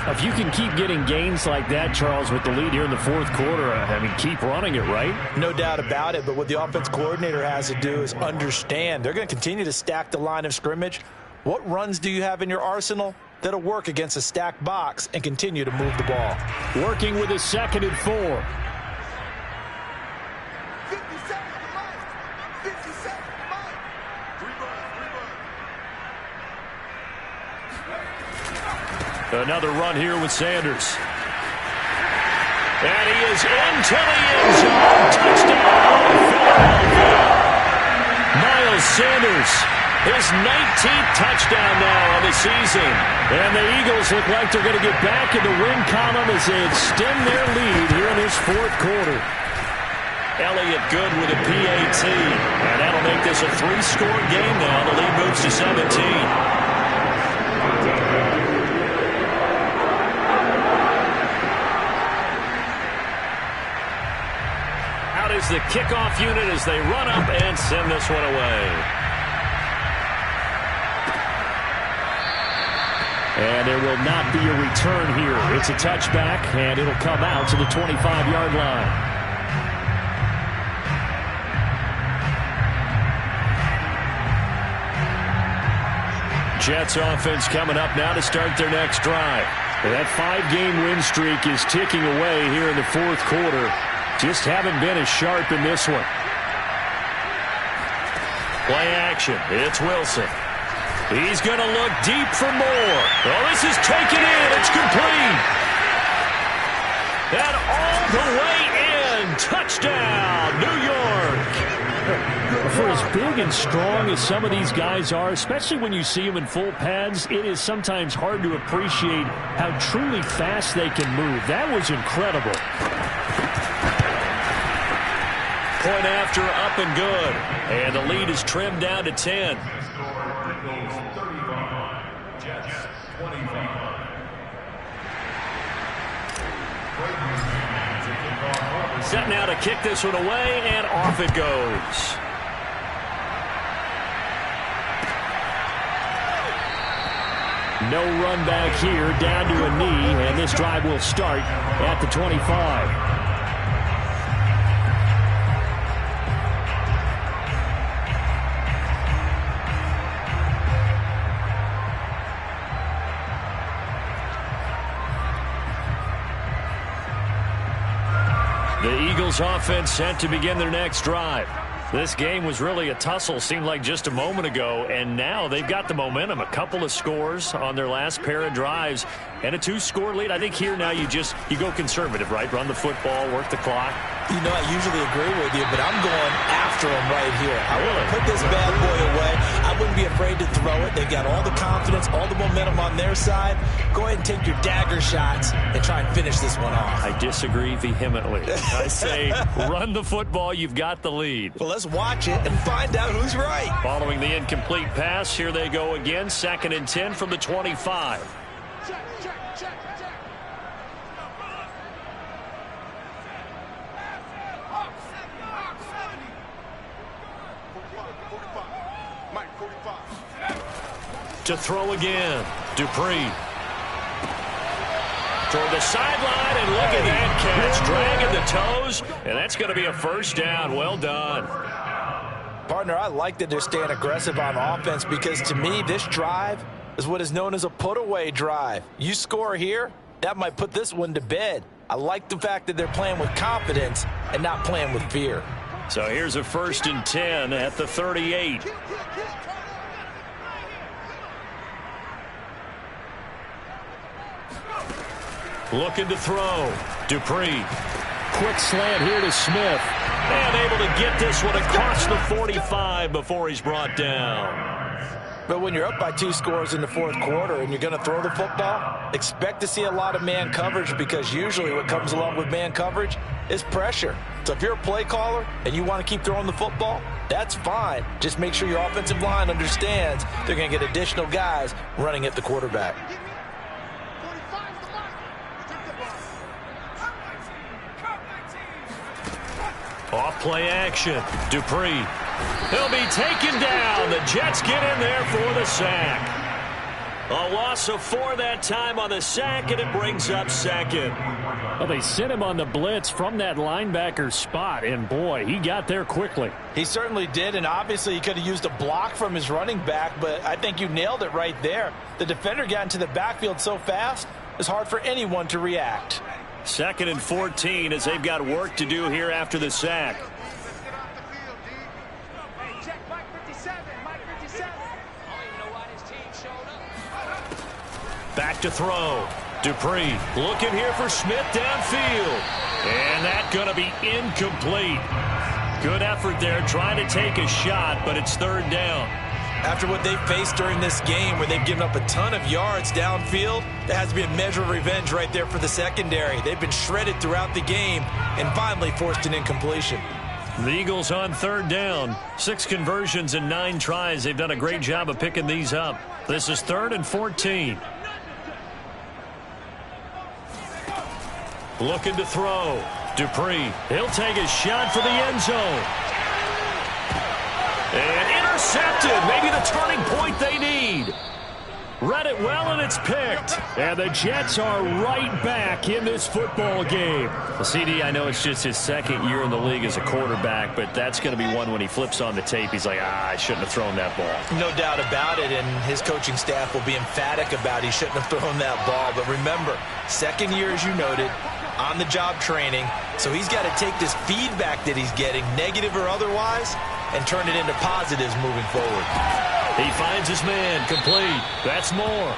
[SPEAKER 4] If you can keep getting gains like that, Charles, with the lead here in the 4th quarter, I mean, keep running it, right?
[SPEAKER 7] No doubt about it, but what the offense coordinator has to do is understand. They're going to continue to stack the line of scrimmage. What runs do you have in your arsenal that'll work against a stacked box and continue to move the ball?
[SPEAKER 4] Working with a 2nd and 4.
[SPEAKER 5] 57 to Mike. 57 to Mike. 3 runs.
[SPEAKER 1] Another run here with Sanders. And he is into the end zone. Touchdown, Philadelphia. Miles Sanders, his 19th touchdown now on the season. And the Eagles look like they're going to get back in the win column as they extend their lead here in this fourth quarter. Elliott good with a PAT. And that'll make this a 3-score game now. The lead moves to 17. Is the kickoff unit as they run up and send this one away. And there will not be a return here. It's a touchback, and it'll come out to the 25-yard line. Jets offense coming up now to start their next drive. That 5-game win streak is ticking away here in the fourth quarter. Just haven't been as sharp in this one. Play action. It's Wilson. He's going to look deep for more. Oh, this is taken in. It's complete. And all the way in. Touchdown, New York. For as big and strong as some of these guys are, especially when you see them in full pads, it is sometimes hard to appreciate how truly fast they can move. That was incredible. Point after, up and good. And the lead is trimmed down to 10. Set now to kick this one away, and off it goes. No run back here, down to a knee, and this drive will start at the 25. The Eagles offense set to begin their next drive. This game was really a tussle, seemed like just a moment ago, and now they've got the momentum. A couple of scores on their last pair of drives and a 2-score lead. I think here now you go conservative, right? Run the football, work the clock.
[SPEAKER 7] You know, I usually agree with you, but I'm going after him right here. I want to put this bad boy away. I wouldn't be afraid to throw it. They got all the confidence, all the momentum on their side. Go ahead and take your dagger shots and try and finish this one off.
[SPEAKER 1] I disagree vehemently. I say run the football. You've got the lead.
[SPEAKER 7] Well, let's watch it and find out who's right.
[SPEAKER 1] Following the incomplete pass, here they go again. 2nd and 10 from the 25. To throw again. Dupree. Toward the sideline, and look at that catch. Dragging the toes, and that's going to be a first down. Well done.
[SPEAKER 8] Partner, I like that they're staying aggressive on offense because, to me, this drive is what is known as a put-away drive. You score here, that might put this one to bed. I like the fact that they're playing with confidence and not playing with fear.
[SPEAKER 1] So here's a 1st and 10 at the 38. Looking to throw. Dupree. Quick slant here to Smith. And able to get this one across the 45 before he's brought down.
[SPEAKER 8] But when you're up by 2 scores in the fourth quarter and you're going to throw the football, expect to see a lot of man coverage because usually what comes along with man coverage is pressure. So if you're a play caller and you want to keep throwing the football, that's fine. Just make sure your offensive line understands they're going to get additional guys running at the quarterback.
[SPEAKER 1] Off play action. Dupree. He'll be taken down. The Jets get in there for the sack. A loss of 4 that time on the sack, and it brings up 2nd. Well, they sent him on the blitz from that linebacker spot, and boy, he got there quickly.
[SPEAKER 8] He certainly did, and obviously he could have used a block from his running back, but I think you nailed it right there. The defender got into the backfield so fast, it's hard for anyone to react.
[SPEAKER 1] 2nd and 14 as they've got work to do here after the sack. Back to throw. Dupree looking here for Smith downfield. And that's going to be incomplete. Good effort there trying to take a shot, but it's third down.
[SPEAKER 7] After what they've faced during this game where they've given up a ton of yards downfield, there has to be a measure of revenge right there for the secondary. They've been shredded throughout the game and finally forced an incompletion.
[SPEAKER 1] The Eagles on third down. 6 conversions and 9 tries. They've done a great job of picking these up. This is 3rd and 14. Looking to throw. Dupree. He'll take a shot for the end zone. And intercepted. Maybe the turning point they need. Read it well, and it's picked. And the Jets are right back in this football game. Well, CD, I know it's just his 2nd year in the league as a quarterback, but that's going to be one when he flips on the tape. He's like, I shouldn't have thrown that ball.
[SPEAKER 7] No doubt about it, and his coaching staff will be emphatic about he shouldn't have thrown that ball. But remember, 2nd year, as you noted, on-the-job training. So he's got to take this feedback that he's getting, negative or otherwise, and turn it into positives moving forward.
[SPEAKER 1] He finds his man, complete. That's more.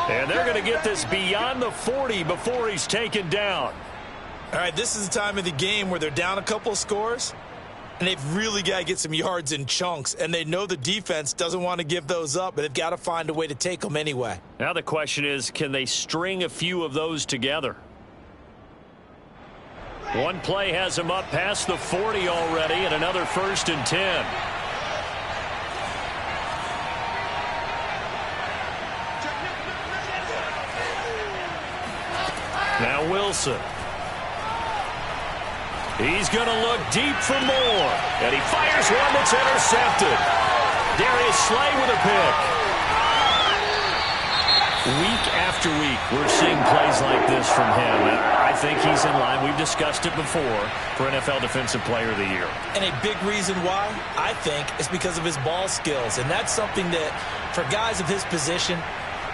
[SPEAKER 1] And they're going to get this beyond the 40 before he's taken down.
[SPEAKER 7] All right, this is the time of the game where they're down a couple of scores, and they've really got to get some yards in chunks, and they know the defense doesn't want to give those up, but they've got to find a way to take them anyway.
[SPEAKER 1] Now the question is, can they string a few of those together? One play has him up past the 40 already, and another 1st and 10. Now Wilson. He's going to look deep for more. And he fires one that's intercepted. Darius Slay with a pick. Week after week, we're seeing plays like this from him. And I think he's in line. We've discussed it before for NFL Defensive Player of the Year.
[SPEAKER 7] And a big reason why, I think, is because of his ball skills. And that's something that, for guys of his position,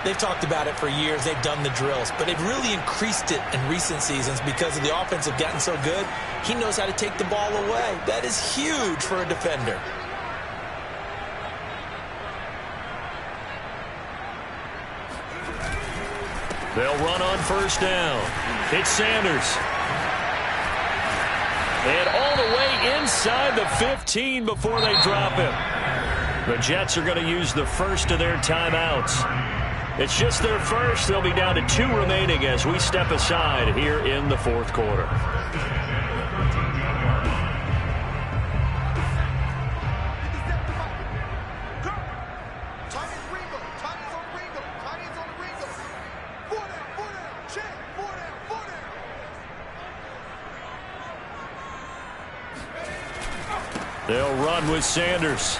[SPEAKER 7] they've talked about it for years. They've done the drills. But they've really increased it in recent seasons because of the offense have gotten so good. He knows how to take the ball away. That is huge for a defender.
[SPEAKER 1] They'll run on 1st down. It's Sanders. And all the way inside the 15 before they drop him. The Jets are going to use the first of their timeouts. It's just their first. They'll be down to 2 remaining as we step aside here in the 4th quarter. They'll run with Sanders.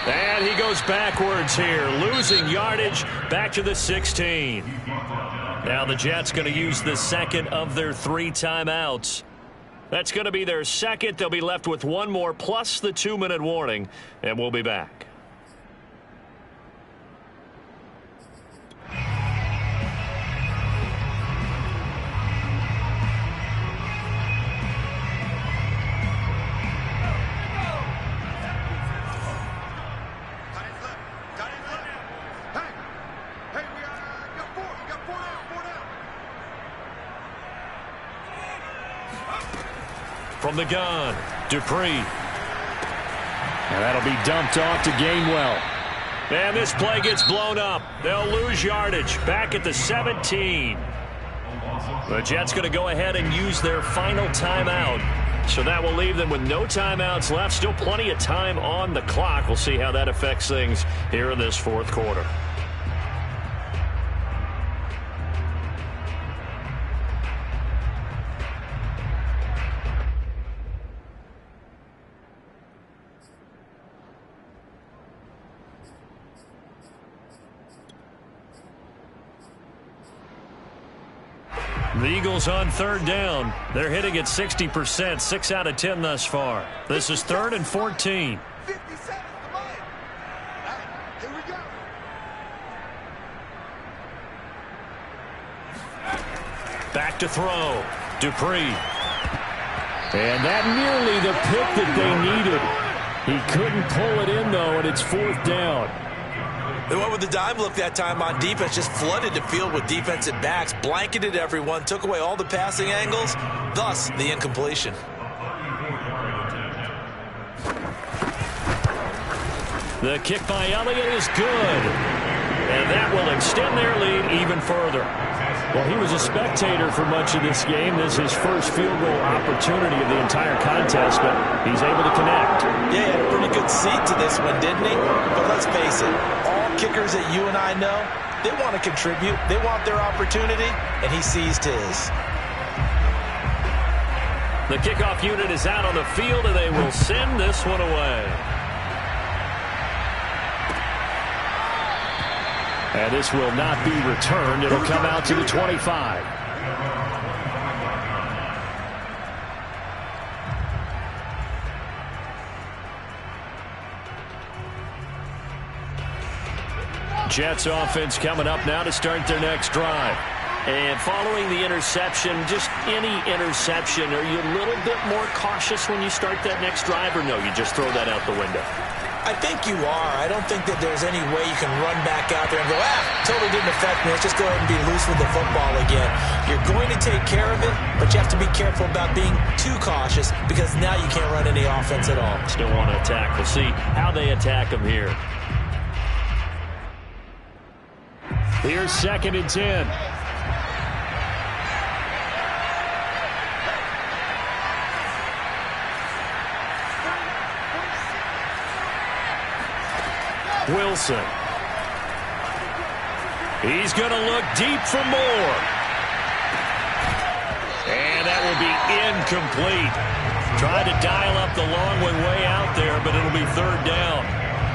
[SPEAKER 1] And he goes backwards here, losing yardage back to the 16. Now the Jets going to use the 2nd of their 3 timeouts. That's going to be their 2nd. They'll be left with 1 more plus the 2-minute warning, and we'll be back. From the gun, Dupree. And that'll be dumped off to Gainwell. And this play gets blown up. They'll lose yardage back at the 17. The Jets going to go ahead and use their final timeout. So that will leave them with no timeouts left. Still plenty of time on the clock. We'll see how that affects things here in this 4th quarter. The Eagles on 3rd down. They're hitting at 60%, 6 out of 10 thus far. This is 3rd and 14.
[SPEAKER 5] 50 seconds to mine. Here we go.
[SPEAKER 1] Back to throw. Dupree. And that nearly the pick that they needed. He couldn't pull it in, though, and it's 4th down.
[SPEAKER 7] They went with the dime look that time on defense, just flooded the field with defensive backs, blanketed everyone, took away all the passing angles, thus the incompletion.
[SPEAKER 1] The kick by Elliott is good. And that will extend their lead even further.
[SPEAKER 4] Well, he was a spectator for much of this game. This is his first field goal opportunity of the entire contest, but he's able to connect.
[SPEAKER 7] Yeah, he had a pretty good seat to this one, didn't he? But let's face it, all kickers that you and I know, they want to contribute. They want their opportunity, and he seized his.
[SPEAKER 1] The kickoff unit is out on the field, and they will send this one away.
[SPEAKER 4] And this will not be returned. It'll come out to the 25.
[SPEAKER 1] Jets offense coming up now to start their next drive. And following the interception, just any interception, are you a little bit more cautious when you start that next drive, or no, you just throw that out the window?
[SPEAKER 7] I think you are. I don't think that there's any way you can run back out there and go, totally didn't affect me. Let's just go ahead and be loose with the football again. You're going to take care of it, but you have to be careful about being too cautious because now you can't run any offense at all.
[SPEAKER 1] Still want to attack. We'll see how they attack them here.
[SPEAKER 4] Here's 2nd and 10.
[SPEAKER 1] Wilson. He's going to look deep for more. And that will be incomplete. Tried to dial up the long one way out there, but it'll be 3rd down.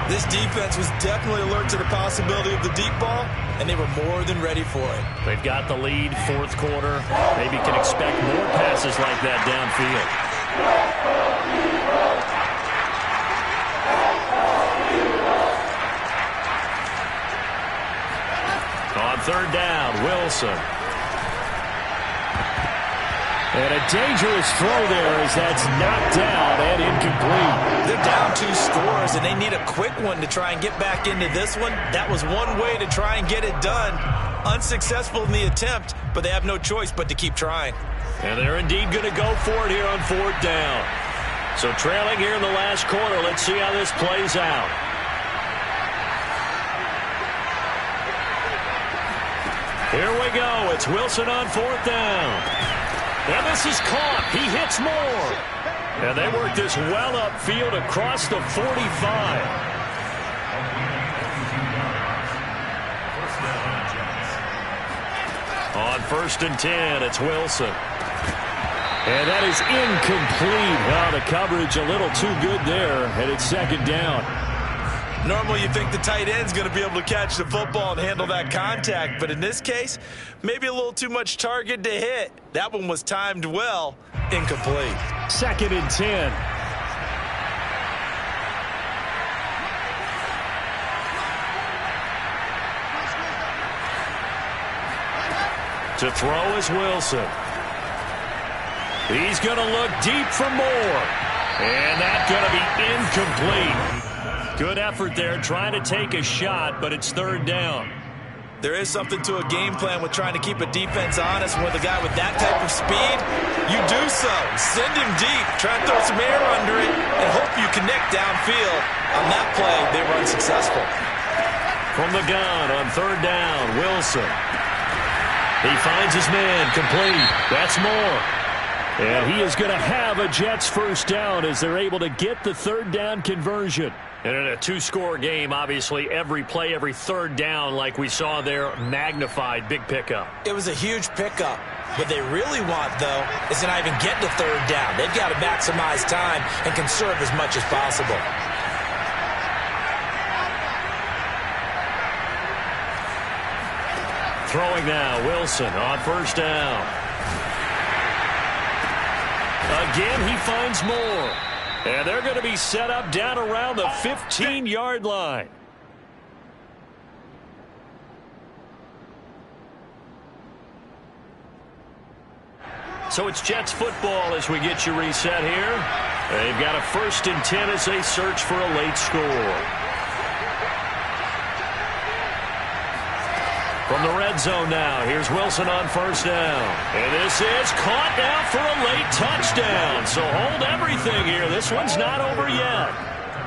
[SPEAKER 7] This defense was definitely alert to the possibility of the deep ball, and they were more than ready for it.
[SPEAKER 1] They've got the lead, 4th quarter. Maybe can expect more passes like that downfield. On 3rd down, Wilson.
[SPEAKER 4] And a dangerous throw there as that's knocked down and incomplete.
[SPEAKER 7] They're down 2 scores, and they need a quick one to try and get back into this one. That was one way to try and get it done. Unsuccessful in the attempt, but they have no choice but to keep trying.
[SPEAKER 1] And they're indeed going to go for it here on 4th down. So trailing here in the last quarter, let's see how this plays out. Here we go. It's Wilson on 4th down. And this is caught. He hits more. And they work this well upfield across the 45. On 1st and 10, it's Wilson. And that is incomplete. Well, the coverage a little too good there, and it's 2nd down.
[SPEAKER 7] Normally you think the tight end's going to be able to catch the football and handle that contact, but in this case, maybe a little too much target to hit. That one was timed well, incomplete.
[SPEAKER 4] 2nd and 10.
[SPEAKER 1] To throw is Wilson. He's going to look deep for more. And that's going to be incomplete. Good effort there, trying to take a shot, but it's 3rd down.
[SPEAKER 7] There is something to a game plan with trying to keep a defense honest. With a guy with that type of speed, you do so. Send him deep, try and throw some air under it, and hope you connect downfield. On that play, they were unsuccessful.
[SPEAKER 1] From the gun on 3rd down, Wilson. He finds his man, complete. That's more.
[SPEAKER 4] And he is going to have a Jets 1st down as they're able to get the 3rd down conversion.
[SPEAKER 1] And in a 2-score game, obviously, every play, every 3rd down, like we saw there, magnified, big pickup.
[SPEAKER 7] It was a huge pickup. What they really want, though, is to not even get to 3rd down. They've got to maximize time and conserve as much as possible.
[SPEAKER 1] Throwing now, Wilson on 1st down. Again, he finds more. And they're going to be set up down around the 15-yard line. So it's Jets football as we get you reset here. They've got a 1st and 10 as they search for a late score. From the red zone now, here's Wilson on first down. And this is caught now for a late touchdown. So hold everything here. This one's not over yet.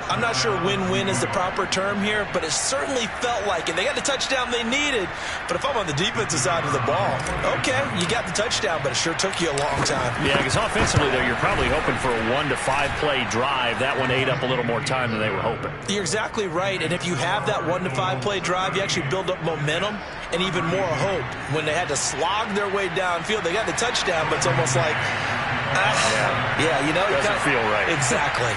[SPEAKER 7] I'm not sure win-win is the proper term here, but it certainly felt like it. They got the touchdown they needed, but if I'm on the defensive side of the ball, okay, you got the touchdown, but it sure took you a long time.
[SPEAKER 1] Yeah, because offensively, though, you're probably hoping for a 1 to 5 play drive. That one ate up a little more time than they were hoping.
[SPEAKER 7] You're exactly right, and if you have that 1 to 5 play drive, you actually build up momentum and even more hope. When they had to slog their way downfield, they got the touchdown, but it's almost like, yeah, you know.
[SPEAKER 1] Doesn't feel right.
[SPEAKER 7] Exactly.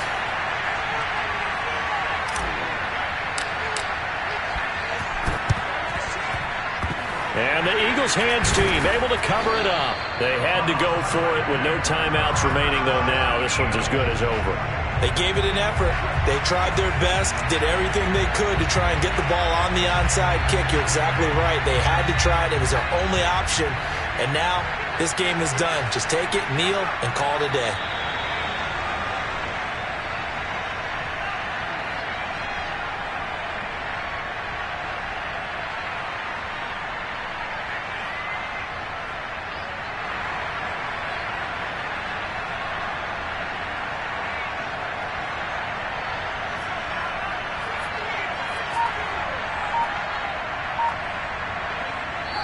[SPEAKER 1] And the Eagles hands team able to cover it up. They had to go for it with no timeouts remaining, though. Now this one's as good as over.
[SPEAKER 7] They gave it an effort. They tried their best, did everything they could to try and get the ball on the onside kick. You're exactly right. They had to try it. It was their only option. And now this game is done. Just take it, kneel, and call it a day.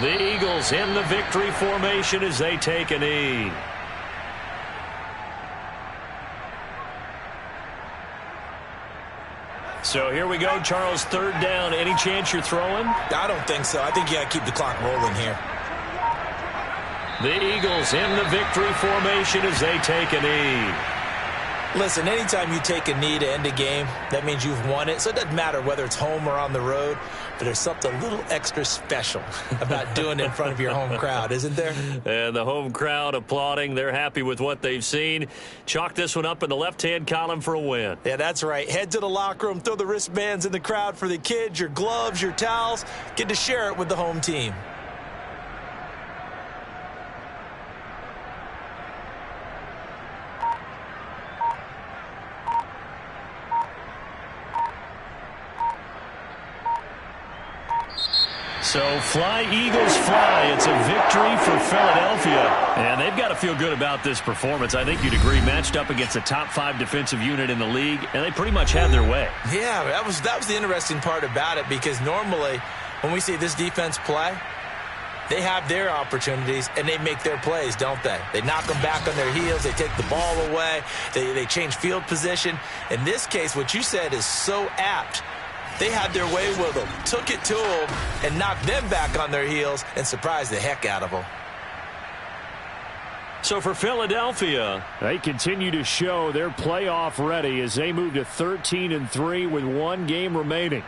[SPEAKER 1] The Eagles in the victory formation as they take a knee. So here we go, Charles, third down. Any chance you're throwing?
[SPEAKER 7] I don't think so. I think you got to keep the clock rolling here.
[SPEAKER 1] The Eagles in the victory formation as they take a knee.
[SPEAKER 7] Listen, anytime you take a knee to end a game, that means you've won it. So it doesn't matter whether it's home or on the road, but there's something a little extra special about doing it in front of your home crowd, isn't there?
[SPEAKER 1] And the home crowd applauding. They're happy with what they've seen. Chalk this one up in the left-hand column for a win.
[SPEAKER 7] Yeah, that's right. Head to the locker room, throw the wristbands in the crowd for the kids, your gloves, your towels. Get to share it with the home team.
[SPEAKER 1] So fly, Eagles, fly. It's a victory for Philadelphia. And they've got to feel good about this performance. I think you'd agree, matched up against the top 5 defensive unit in the league, and they pretty much had their way.
[SPEAKER 7] Yeah, that was the interesting part about it, because normally when we see this defense play, they have their opportunities, and they make their plays, don't they? They knock them back on their heels. They take the ball away. They change field position. In this case, what you said is so apt. They had their way with them, took it to them, and knocked them back on their heels and surprised the heck out of them.
[SPEAKER 1] So for Philadelphia,
[SPEAKER 4] they continue to show they're playoff ready as they move to 13-3 with 1 game remaining.